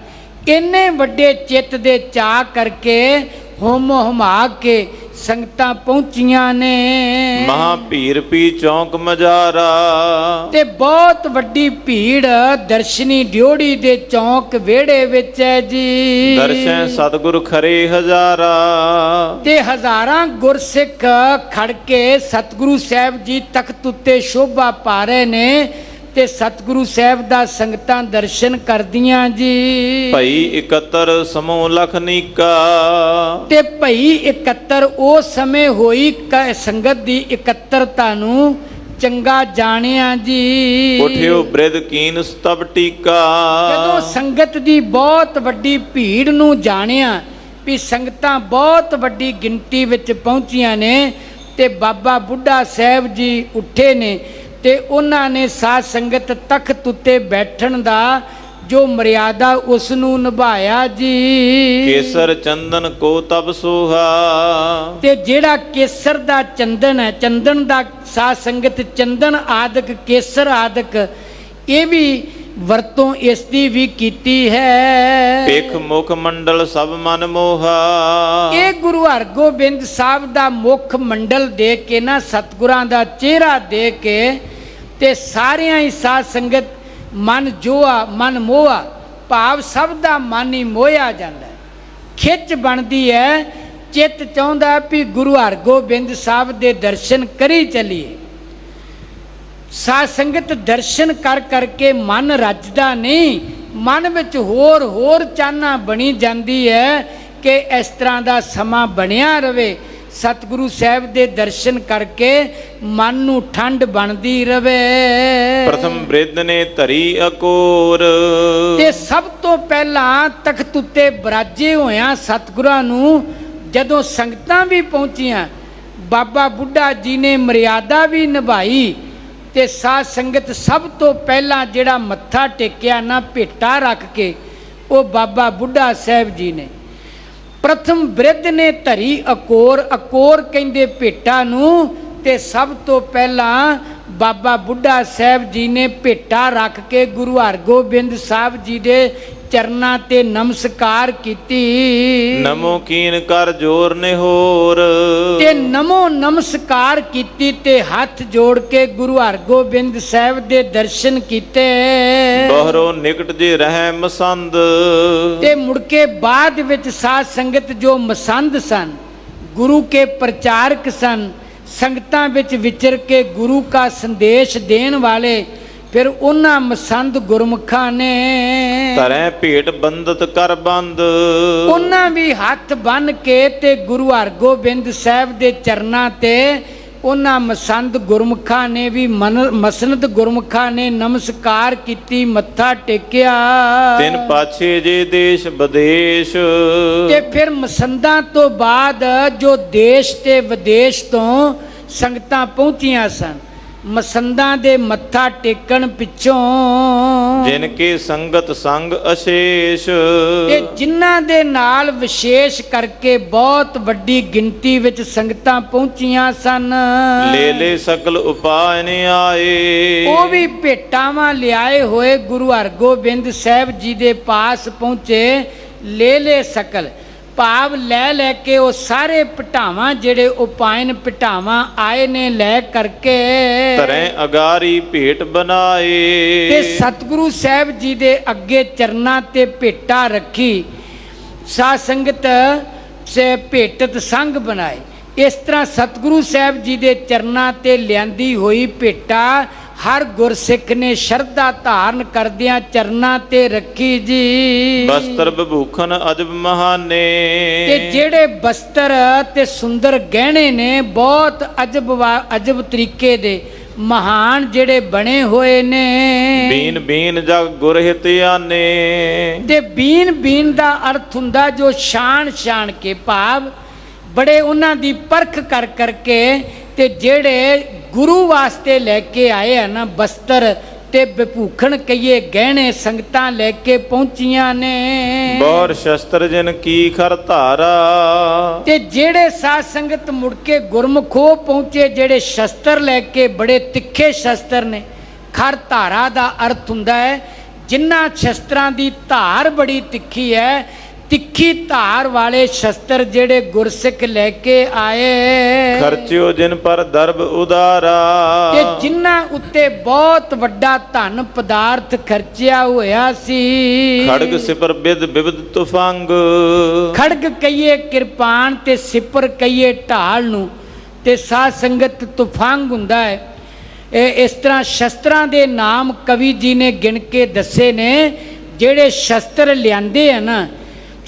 ਇੰਨੇ ਵੱਡੇ ਚਿੱਤ ਦੇ ਚਾਅ ਕਰਕੇ ਹੁਮ ਹੁਮਾ ਕੇ ਸੰਗਤਾਂ ਪਹੁੰਚੀਆਂ ਨੇ। ਮਹਾ ਭੀਰ ਪੀ ਚੌਂਕ ਮਜਾਰਾ, ਤੇ ਬਹੁਤ ਵੱਡੀ ਭੀੜ ਦਰਸ਼ਨੀ ਡਿਓੜੀ ਦੇ ਚੌਂਕ ਵਿਹੜੇ ਵਿੱਚ ਹੈ ਜੀ। ਦਰਸ਼ਨ ਸਤਿਗੁਰ ਖਰੇ ਹਜ਼ਾਰਾ, ਤੇ ਹਜ਼ਾਰਾਂ ਗੁਰਸਿੱਖ ਖੜ ਕੇ ਸਤਿਗੁਰੂ ਸਾਹਿਬ ਜੀ ਤਖਤ ਉੱਤੇ ਸ਼ੋਭਾ ਪਾ ਰਹੇ ਨੇ, ਤੇ ਸਤਿਗੁਰੂ ਸਾਹਿਬ ਦਾ ਸੰਗਤਾਂ ਦਰਸ਼ਨ ਕਰਦੀਆਂ ਜੀ। ਭਈ 71 ਸਮੂਹ ਲਖ ਨੀਕਾ, ਤੇ ਭਈ 71 ਉਹ ਸਮੇਂ ਹੋਈ ਸੰਗਤ ਦੀ ਇਕੱਤਰਤਾ ਨੂੰ ਚੰਗਾ ਜਾਣਿਆ ਜੀ। ਉਠਿਓ ਬ੍ਰਿਧ ਕੀਨ ਸਤਬ ਟੀਕਾ, ਜਦੋਂ ਸੰਗਤ ਦੀ ਬਹੁਤ ਵੱਡੀ ਭੀੜ ਨੂੰ ਜਾਣਿਆ ਵੀ ਸੰਗਤਾਂ ਬਹੁਤ ਵੱਡੀ ਗਿਣਤੀ ਵਿੱਚ ਪਹੁੰਚੀਆਂ ਨੇ, ਤੇ ਬਾਬਾ ਬੁੱਢਾ ਸਾਹਿਬ ਜੀ ਉੱਠੇ ਨੇ, ਤੇ ਉਹਨਾਂ ਨੇ ਸਾਧ ਸੰਗਤ ਤਖਤ ਉੱਤੇ ਬੈਠਣ ਦਾ ਜੋ ਮਰਿਆਦਾ ਉਸ ਨੂੰ ਨਿਭਾਇਆ ਜੀ। ਕੇਸਰ ਚੰਦਨ ਕੋ ਤਬ ਸੋਹਾ, ਤੇ ਜਿਹੜਾ ਕੇਸਰ ਦਾ ਚੰਦਨ ਹੈ, ਚੰਦਨ ਦਾ ਸਾਧ ਸੰਗਤ ਚੰਦਨ ਆਦਿਕ ਕੇਸਰ ਆਦਿਕ ਇਹ ਵੀ ਵਰਤੋਂ ਇਸ ਦੀ ਵੀ ਕੀਤੀ ਹੈ। ਭਿਖ ਮੁਖ ਮੰਡਲ ਸਭ ਮਨ ਮੋਹਾ, ਇਹ ਗੁਰੂ ਹਰਗੋਬਿੰਦ ਸਾਹਿਬ ਦਾ ਮੁੱਖ ਮੰਡਲ ਦੇ ਕੇ ਨਾ, ਸਤਿਗੁਰਾਂ ਦਾ ਚਿਹਰਾ ਦੇ ਕੇ ਤੇ ਸਾਰਿਆਂ ਹੀ ਸਾਧ ਸੰਗਤ ਮਨ ਜੋਆ ਮਨ ਮੋਹਾ, ਭਾਵ ਸਭ ਦਾ ਮਨ ਹੀ ਮੋਹਿਆ ਜਾਂਦਾ ਹੈ। ਖਿੱਚ ਬਣਦੀ ਹੈ, ਚਿੱਤ ਚਾਹੁੰਦਾ ਵੀ ਗੁਰੂ ਹਰਗੋਬਿੰਦ ਸਾਹਿਬ ਦੇ ਦਰਸ਼ਨ ਕਰੀ ਚੱਲੀਏ। ਸਾਧ ਸੰਗਤ ਦਰਸ਼ਨ ਕਰ ਕਰਕੇ ਮਨ ਰੱਜਦਾ ਨਹੀਂ, ਮਨ ਵਿੱਚ ਹੋਰ ਹੋਰ ਚਾਹਨਾ ਬਣੀ ਜਾਂਦੀ ਹੈ ਕਿ ਇਸ ਤਰ੍ਹਾਂ ਦਾ ਸਮਾਂ ਬਣਿਆ ਰਵੇ। ਸਤਿਗੁਰੂ ਸਾਹਿਬ ਦੇ ਦਰਸ਼ਨ ਕਰਕੇ ਮਨ ਨੂੰ ਠੰਡ ਬਣਦੀ ਰਵੇ। ਪ੍ਰਥਮ ਬ੍ਰਿਧ ਨੇ ਧਰੀ ਅਕੋਰ, ਤੇ ਸਭ ਤੋਂ ਪਹਿਲਾਂ ਤਖਤ ਉੱਤੇ ਬਰਾਜੇ ਹੋਇਆਂ ਸਤਿਗੁਰਾਂ ਨੂੰ ਜਦੋਂ ਸੰਗਤਾਂ ਵੀ ਪਹੁੰਚੀਆਂ, ਬਾਬਾ ਬੁੱਢਾ ਜੀ ਨੇ ਮਰਿਆਦਾ ਵੀ ਨਿਭਾਈ ਤੇ ਸਾਧ ਸੰਗਤ ਸਭ ਤੋਂ ਪਹਿਲਾਂ ਜਿਹੜਾ ਮੱਥਾ ਟੇਕਿਆ ਨਾ ਭੇਟਾ ਰੱਖ ਕੇ, ਉਹ ਬਾਬਾ ਬੁੱਢਾ ਸਾਹਿਬ ਜੀ ਨੇ। ਪ੍ਰਥਮ ਬ੍ਰਿਧ ਨੇ ਧਰੀ ਅਕੋਰ, ਅਕੋਰ ਕਹਿੰਦੇ ਭੇਟਾ ਨੂੰ, ਤੇ ਸਭ ਤੋਂ ਪਹਿਲਾਂ ਬਾਬਾ ਬੁੱਢਾ ਸਾਹਿਬ ਜੀ ਨੇ ਭੇਟਾ ਰੱਖ ਕੇ ਗੁਰੂ ਹਰਗੋਬਿੰਦ ਸਾਹਿਬ ਜੀ ਦੇ ਚਰਨਾਂ ਤੇ ਨਮਸਕਾਰ ਕੀਤੀ। ਨਮੋ ਕੀਨ ਕਰ ਜੋਰ ਨੇ ਹੋਰ, ਤੇ ਨਮੋ ਨਮਸਕਾਰ ਕੀਤੀ ਤੇ ਹੱਥ ਜੋੜ ਕੇ ਗੁਰੂ ਹਰਗੋਬਿੰਦ ਸਾਹਿਬ ਦੇ ਦਰਸ਼ਨ ਕੀਤੇ। ਬਹਰੋ ਨਿਕਟ ਜੇ ਰਹਿ ਮਸੰਦ, ਤੇ ਮੁੜ ਕੇ ਬਾਅਦ ਵਿੱਚ ਸਾਧ ਸੰਗਤ ਜੋ ਮਸੰਦ ਸਨ, ਗੁਰੂ ਕੇ ਪ੍ਰਚਾਰਕ ਸਨ, ਸੰਗਤਾਂ ਵਿੱਚ ਵਿਚਰ ਕੇ ਗੁਰੂ ਕਾ ਸੰਦੇਸ਼ ਦੇਣ ਵਾਲੇ, ਫਿਰ ਉਹਨਾਂ ਮਸੰਦ ਗੁਰਮੁਖਾਂ ਨੇ ਧਰੈ ਭੇਟ ਬੰਦਤ ਕਰ ਬੰਦ, ਉਹਨਾਂ ਵੀ ਹੱਥ ਬੰਨ ਕੇ ਤੇ ਗੁਰੂ ਹਰਗੋਬਿੰਦ ਸਾਹਿਬ ਦੇ ਚਰਨਾਂ ਤੇ ਉਹਨਾਂ ਮਸੰਦ ਗੁਰਮੁਖਾਂ ਨੇ ਵੀ ਮਸਨਦ ਗੁਰਮੁਖਾਂ ਨੇ ਨਮਸਕਾਰ ਕੀਤੀ, ਮੱਥਾ ਟੇਕਿਆ। ਤਿਨ ਪਾਛੇ ਜੇ ਦੇਸ਼ ਵਿਦੇਸ਼, ਤੇ ਫਿਰ ਮਸੰਦਾਂ ਤੋਂ ਬਾਅਦ ਜੋ ਦੇਸ਼ ਤੇ ਵਿਦੇਸ਼ ਤੋਂ ਸੰਗਤਾਂ ਪਹੁੰਚੀਆਂ ਸਨ, ਮਸੰਦਾਂ ਦੇ ਮੱਥਾ ਟੇਕਣ ਪਿੱਛੋਂ ਜਿਨ ਕੇ ਸੰਗਤ ਸੰਗ ਅਸ਼ੇਸ਼, ਤੇ ਜਿਨ੍ਹਾਂ ਦੇ ਨਾਲ ਵਿਸ਼ੇਸ਼ ਕਰਕੇ ਬਹੁਤ ਵੱਡੀ ਗਿਣਤੀ ਵਿੱਚ ਸੰਗਤਾਂ ਪਹੁੰਚੀਆਂ ਸਨ, ਲੈ ਲੈ ਸਕਲ ਉਪਾਇ ਨੇ ਆਏ, ਉਹ ਵੀ ਭੇਟਾਵਾਂ ਲਿਆਏ ਹੋਏ ਗੁਰੂ ਹਰਗੋਬਿੰਦ ਸਾਹਿਬ ਜੀ ਦੇ ਪਾਸ ਪਹੁੰਚੇ। ਲੈ ਲੈ ਸਕਲ ਭਾਵ ਲੈ ਲੈ ਕੇ ਉਹ ਸਾਰੇ ਭਟਾਵਾਂ ਜਿਹੜੇ ਉਪਾਇਨ ਭਟਾਵਾਂ ਆਏ ਨੇ ਲੈ ਕਰਕੇ ਧਰੈ ਅਗਾਰੀ ਭੇਟ ਬਣਾਏ, ਤੇ ਸਤਿਗੁਰੂ ਸਾਹਿਬ ਜੀ ਦੇ ਅੱਗੇ ਚਰਨਾਂ ਤੇ ਭੇਟਾ ਰੱਖੀ। ਸਾਧ ਸੰਗਤ ਸੇ ਭੇਟਤ ਸੰਗ ਬਣਾਏ। ਇਸ ਤਰ੍ਹਾਂ ਸਤਿਗੁਰੂ ਸਾਹਿਬ ਜੀ ਦੇ ਚਰਨਾਂ ਤੇ ਲਿਆਂਦੀ ਹੋਈ ਭੇਟਾ ਹਰ ਗੁਰਸਿੱਖ ਨੇ ਸ਼ਰਧਾ ਧਾਰਨ ਕਰਦਿਆਂ ਚਰਨਾਂ ਤੇ ਰੱਖੀ ਜੀ। ਬਸਤਰ ਵਿਭੂਖਣ ਅਜਬ ਮਹਾਨੇ, ਤੇ ਜਿਹੜੇ ਬਸਤਰ ਤੇ ਸੁੰਦਰ ਗਹਿਣੇ ਨੇ ਬਹੁਤ ਅਜਬ ਤਰੀਕੇ ਦੇ ਮਹਾਨ ਜਿਹੜੇ ਬਣੇ ਹੋਏ ਨੇ। ਬੀਨ ਬੀਨ ਜਗ ਗੁਰ ਹਿਤ ਆਨੇ, ਤੇ ਬੀਨ ਬੀਨ ਦਾ ਅਰਥ ਹੁੰਦਾ ਜੋ ਸ਼ਾਨ ਸ਼ਾਨ ਕੇ, ਭਾਵ ਬੜੇ ਉਹਨਾਂ ਦੀ ਪਰਖ ਕਰ ਕਰਕੇ ਤੇ ਜਿਹੜੇ ਗੁਰੂ ਵਾਸਤੇ ਲੈ ਕੇ ਆਏ ਆ ਨਾ ਬਸਤਰ ਤੇ ਵਿਭੂਖਣ ਕਹੀਏ ਗਹਿਣੇ, ਸੰਗਤਾਂ ਲੈ ਕੇ ਪਹੁੰਚੀਆਂ ਨੇ। ਬੌਰ ਸ਼ਸਤਰ ਜਿਨ ਕੀ ਖਰ ਧਾਰਾ, ਤੇ ਜਿਹੜੇ ਸਾਧ ਸੰਗਤ ਮੁੜ ਕੇ ਗੁਰਮੁਖੋ ਪਹੁੰਚੇ, ਜਿਹੜੇ ਸ਼ਸਤਰ ਲੈ ਕੇ, ਬੜੇ ਤਿੱਖੇ ਸ਼ਸਤਰ ਨੇ। ਖਰ ਧਾਰਾ ਦਾ ਅਰਥ ਹੁੰਦਾ ਹੈ ਜਿਨ੍ਹਾਂ ਸ਼ਸਤਰਾਂ ਦੀ ਧਾਰ ਬੜੀ ਤਿੱਖੀ ਹੈ, ਤਿੱਖੀ ਧਾਰ ਵਾਲੇ ਸ਼ਸਤਰ ਜਿਹੜੇ ਗੁਰਸਿੱਖ ਲੈ ਕੇ ਆਏ। ਖਰਚਿਓ ਜਿਨ ਪਰ ਦਰਬ ਉਦਾਰਾ, ਤੇ ਜਿਨ੍ਹਾਂ ਉੱਤੇ ਬਹੁਤ ਵੱਡਾ ਧਨ ਪਦਾਰਥ ਖਰਚਿਆ ਹੋਇਆ ਸੀ। ਖੜਗ ਸਿਪਰ ਬਿਦ ਬਿਬਦ ਤੁਫੰਗ, ਖੜਗ ਕਹੀਏ ਕਿਰਪਾਨ ਤੇ ਸਿਪਰ ਕਹੀਏ ਢਾਲ ਨੂੰ, ਤੇ ਸਾਧ ਸੰਗਤ ਤੁਫੰਗ ਹੁੰਦਾ ਹੈ। ਇਹ ਇਸ ਤਰ੍ਹਾਂ ਸ਼ਸਤਰਾਂ ਦੇ ਨਾਮ ਕਵੀ ਜੀ ਨੇ ਗਿਣ ਕੇ ਦੱਸੇ ਨੇ। ਜਿਹੜੇ ਸ਼ਸਤਰ ਲਿਆਂਦੇ ਆ ਨਾ,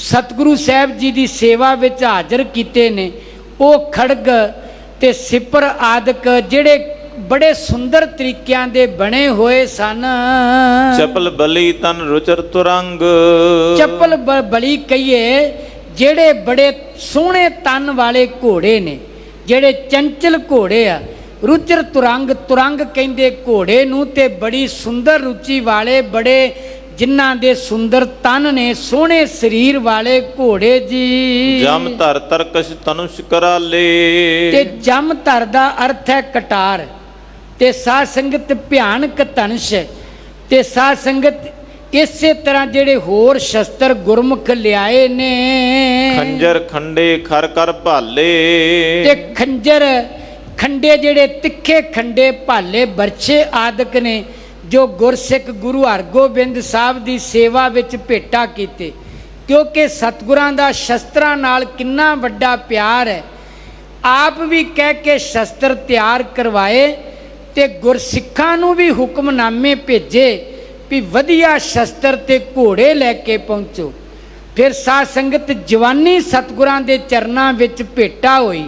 ਸਤਿਗੁਰੂ ਸਾਹਿਬ ਜੀ ਦੀ ਸੇਵਾ ਵਿੱਚ ਹਾਜ਼ਰ ਕੀਤੇ ਨੇ, ਉਹ ਖੜਗ ਤੇ ਸਿਪਰ ਆਦਿਕ ਜਿਹੜੇ ਬੜੇ ਸੁੰਦਰ ਤਰੀਕਿਆਂ ਦੇ ਬਣੇ ਹੋਏ ਸਨ। ਚਪਲ ਬਲੀ ਤਨ ਰੁਚਰ ਤੁਰੰਗ, ਚਪਲ ਬਲੀ ਕਹੀਏ ਜਿਹੜੇ ਬੜੇ ਸੋਹਣੇ ਤਨ ਵਾਲੇ ਘੋੜੇ ਨੇ, ਜਿਹੜੇ ਚੰਚਲ ਘੋੜੇ ਆ। ਰੁਚਰ ਤੁਰੰਗ, ਤੁਰੰਗ ਕਹਿੰਦੇ ਘੋੜੇ ਨੂੰ, ਤੇ ਬੜੀ ਸੁੰਦਰ ਰੁਚੀ ਵਾਲੇ ਬੜੇ ਜਿਨ੍ਹਾਂ ਦੇ ਸੁੰਦਰ ਤਨ ਨੇ, ਸੋਹਣੇ ਸਰੀਰ ਵਾਲੇ ਘੋੜੇ ਜੀ। ਜਮ ਧਰ ਤਰਕਸ਼ ਧਨੁਸ਼ ਕਰਾਲੇ। ਤੇ ਜਮ ਧਰ ਦਾ ਅਰਥ ਹੈ ਕਟਾਰ, ਤੇ ਸਾਧ ਸੰਗਤ ਭਿਆਨਕ ਧਨੁਸ਼। ਤੇ ਸਾਧ ਸੰਗਤ ਇਸੇ ਤਰ੍ਹਾਂ ਜਿਹੜੇ ਹੋਰ ਸ਼ਸਤਰ ਗੁਰਮੁਖ ਲਿਆਏ ਨੇ, ਖੰਜਰ ਖੰਡੇ ਖਰ ਕਰ ਭਾਲੇ। ਤੇ ਖੰਜਰ ਖੰਡੇ ਜਿਹੜੇ ਤਿੱਖੇ ਖੰਡੇ, ਭਾਲੇ ਬਰਛੇ ਆਦਿਕ ਨੇ, ਜੋ ਗੁਰਸਿੱਖ ਗੁਰੂ ਹਰਗੋਬਿੰਦ ਸਾਹਿਬ ਦੀ ਸੇਵਾ ਵਿੱਚ ਭੇਟਾ ਕੀਤੇ। ਕਿਉਂਕਿ ਸਤਿਗੁਰਾਂ ਦਾ ਸ਼ਸਤਰਾਂ ਨਾਲ ਕਿੰਨਾ ਵੱਡਾ ਪਿਆਰ ਹੈ, ਆਪ ਵੀ ਕਹਿ ਕੇ ਸ਼ਸਤਰ ਤਿਆਰ ਕਰਵਾਏ ਤੇ ਗੁਰਸਿੱਖਾਂ ਨੂੰ ਵੀ ਹੁਕਮਨਾਮੇ ਭੇਜੇ ਵੀ ਵਧੀਆ ਸ਼ਸਤਰ ਤੇ ਘੋੜੇ ਲੈ ਕੇ ਪਹੁੰਚੋ। ਫਿਰ ਸਾਧ ਸੰਗਤ ਜਵਾਨੀ ਸਤਿਗੁਰਾਂ ਦੇ ਚਰਨਾਂ ਵਿੱਚ ਭੇਟਾ ਹੋਈ।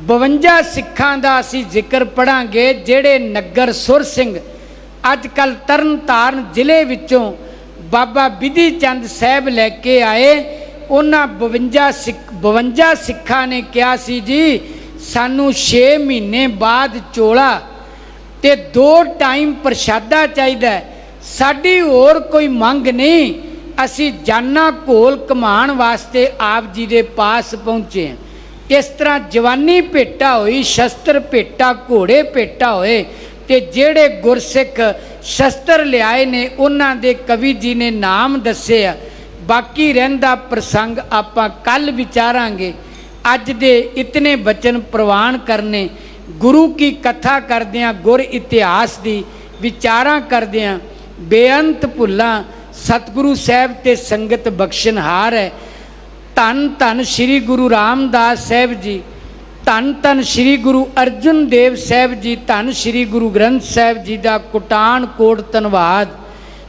52 ਸਿੱਖਾਂ ਦਾ ਅਸੀਂ ਜ਼ਿਕਰ ਪੜਾਂਗੇ, ਜਿਹੜੇ ਨਗਰ ਸੁਰ ਸਿੰਘ ਅੱਜ ਕੱਲ੍ਹ ਤਰਨ ਤਾਰਨ ਜ਼ਿਲ੍ਹੇ ਵਿੱਚੋਂ ਬਾਬਾ ਬਿਧੀ ਚੰਦ ਸਾਹਿਬ ਲੈ ਕੇ ਆਏ। ਉਹਨਾਂ 52 ਸਿੱਖਾਂ ਨੇ ਕਿਹਾ ਸੀ ਜੀ ਸਾਨੂੰ 6 ਮਹੀਨੇ ਬਾਅਦ ਚੋਲਾ ਤੇ 2 ਟਾਈਮ ਪ੍ਰਸ਼ਾਦਾ ਚਾਹੀਦਾ, ਸਾਡੀ ਹੋਰ ਕੋਈ ਮੰਗ ਨਹੀਂ, ਅਸੀਂ ਜਾਨਾਂ ਘੋਲ ਕਮਾਉਣ ਵਾਸਤੇ ਆਪ ਜੀ ਦੇ ਪਾਸ ਪਹੁੰਚੇ ਹਾਂ। ਇਸ ਤਰ੍ਹਾਂ ਜਵਾਨੀ ਭੇਟਾ ਹੋਈ, ਸ਼ਸਤਰ ਭੇਟਾ, ਘੋੜੇ ਭੇਟਾ ਹੋਏ। ਤੇ ਜਿਹੜੇ ਗੁਰਸਿੱਖ ਸ਼ਸਤਰ ਲਿਆਏ ਨੇ ਉਹਨਾਂ ਦੇ ਕਵੀ ਜੀ ਨੇ ਨਾਮ ਦੱਸੇ ਆ। ਬਾਕੀ ਰਹਿੰਦਾ ਪ੍ਰਸੰਗ ਆਪਾਂ ਕੱਲ ਵਿਚਾਰਾਂਗੇ। ਅੱਜ ਦੇ ਇਤਨੇ ਬਚਨ ਪ੍ਰਵਾਨ ਕਰਨੇ, ਗੁਰੂ ਕੀ ਕਥਾ ਕਰਦਿਆਂ, ਗੁਰ ਇਤਿਹਾਸ ਦੀ ਵਿਚਾਰਾਂ ਕਰਦਿਆਂ ਬੇਅੰਤ ਭੁੱਲਾਂ ਸਤਿਗੁਰੂ ਸਾਹਿਬ ਤੇ ਸੰਗਤ ਬਖਸ਼ਣਹਾਰ ਹੈ। ਧੰਨ ਧੰਨ ਸ੍ਰੀ ਗੁਰੂ ਰਾਮਦਾਸ ਸਾਹਿਬ ਜੀ, ਧੰਨ ਧੰਨ ਸ੍ਰੀ ਗੁਰੂ ਅਰਜਨ ਦੇਵ ਸਾਹਿਬ ਜੀ, ਧੰਨ ਸ੍ਰੀ ਗੁਰੂ ਗ੍ਰੰਥ ਸਾਹਿਬ ਜੀ ਦਾ ਕੋਟਾਨ ਕੋਟ ਧੰਨਵਾਦ।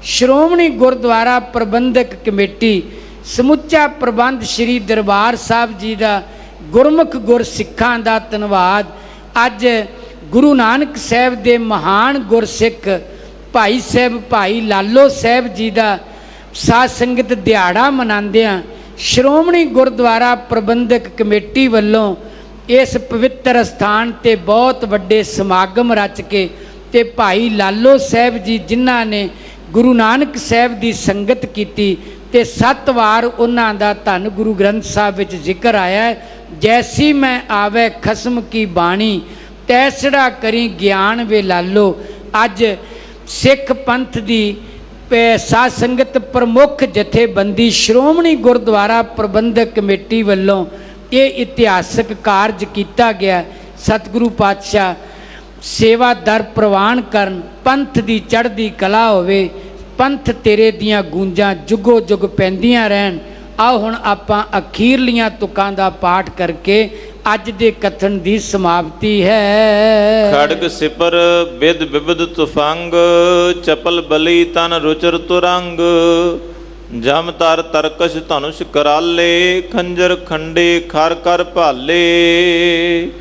ਸ਼੍ਰੋਮਣੀ ਗੁਰਦੁਆਰਾ ਪ੍ਰਬੰਧਕ ਕਮੇਟੀ, ਸਮੁੱਚਾ ਪ੍ਰਬੰਧ ਸ੍ਰੀ ਦਰਬਾਰ ਸਾਹਿਬ ਜੀ ਦਾ, ਗੁਰਮੁਖ ਗੁਰਸਿੱਖਾਂ ਦਾ ਧੰਨਵਾਦ। ਅੱਜ ਗੁਰੂ ਨਾਨਕ ਸਾਹਿਬ ਦੇ ਮਹਾਨ ਗੁਰਸਿੱਖ ਭਾਈ ਸਾਹਿਬ ਭਾਈ ਲਾਲੋ ਸਾਹਿਬ ਜੀ ਦਾ ਸਾਧ ਸੰਗਤ ਦਿਹਾੜਾ ਮਨਾਉਂਦਿਆਂ ਸ਼੍ਰੋਮਣੀ ਗੁਰਦੁਆਰਾ ਪ੍ਰਬੰਧਕ ਕਮੇਟੀ ਵੱਲੋਂ ਇਸ ਪਵਿੱਤਰ ਸਥਾਨ ਤੇ ਬਹੁਤ ਵੱਡੇ ਸਮਾਗਮ ਰਚ ਕੇ ਤੇ ਭਾਈ ਲਾਲੋ ਸਾਹਿਬ ਜੀ ਜਿਨ੍ਹਾਂ ਨੇ ਗੁਰੂ ਨਾਨਕ ਸਾਹਿਬ ਦੀ ਸੰਗਤ ਕੀਤੀ ਤੇ 7 ਵਾਰ ਉਹਨਾਂ ਦਾ ਧੰਨ ਗੁਰੂ ਗ੍ਰੰਥ ਸਾਹਿਬ ਵਿੱਚ ਜ਼ਿਕਰ ਆਇਆ ਹੈ, ਜੈਸੀ ਮੈਂ ਆਵੇ ਖਸਮ ਕੀ ਬਾਣੀ ਤੈਸੜਾ ਕਰੀ ਗਿਆਨ ਵੇ ਲਾਲੋ। ਅੱਜ ਸਿੱਖ ਪੰਥ ਦੀ ਸਾਧ ਸੰਗਤ ਪ੍ਰਮੁੱਖ ਜਥੇਬੰਦੀ ਸ਼੍ਰੋਮਣੀ ਗੁਰਦੁਆਰਾ ਪ੍ਰਬੰਧਕ ਕਮੇਟੀ ਵੱਲੋਂ ਇਹ ਇਤਿਹਾਸਕ ਕਾਰਜ ਕੀਤਾ ਗਿਆ। ਸਤਿਗੁਰੂ ਪਾਤਸ਼ਾਹ ਸੇਵਾ ਦਰ ਪ੍ਰਵਾਨ ਕਰਨ, ਪੰਥ ਦੀ ਚੜ੍ਹਦੀ ਕਲਾ ਹੋਵੇ, ਪੰਥ ਤੇਰੇ ਦੀਆਂ ਗੂੰਜਾਂ ਜੁਗੋ ਜੁਗ ਪੈਂਦੀਆਂ ਰਹਿਣ। ਆਓ ਹੁਣ ਆਪਾਂ ਅਖੀਰਲੀਆਂ ਤੁਕਾਂ ਦਾ ਪਾਠ ਕਰਕੇ ਅੱਜ ਦੇ ਕਥਨ ਦੀ ਸਮਾਪਤੀ ਹੈ। ਖੜਗ ਸਿਪਰ ਬਿਦ ਬਿਬਦ ਤੁਫੰਗ, ਚਪਲ ਬਲੀ ਤਨ ਰੁਚਰ ਤੁਰੰਗ। ਜਮ ਤਰ ਤਰਕਸ਼ ਧਨੁਸ਼ ਕਰਾਲੇ, ਖੰਜਰ ਖੰਡੇ ਖਰ ਕਰ ਭਾਲੇ।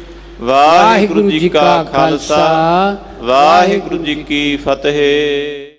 ਵਾਹਿਗੁਰੂ ਜੀ ਕਾ ਖਾਲਸਾ, ਵਾਹਿਗੁਰੂ ਜੀ ਕੀ ਫਤਿਹ।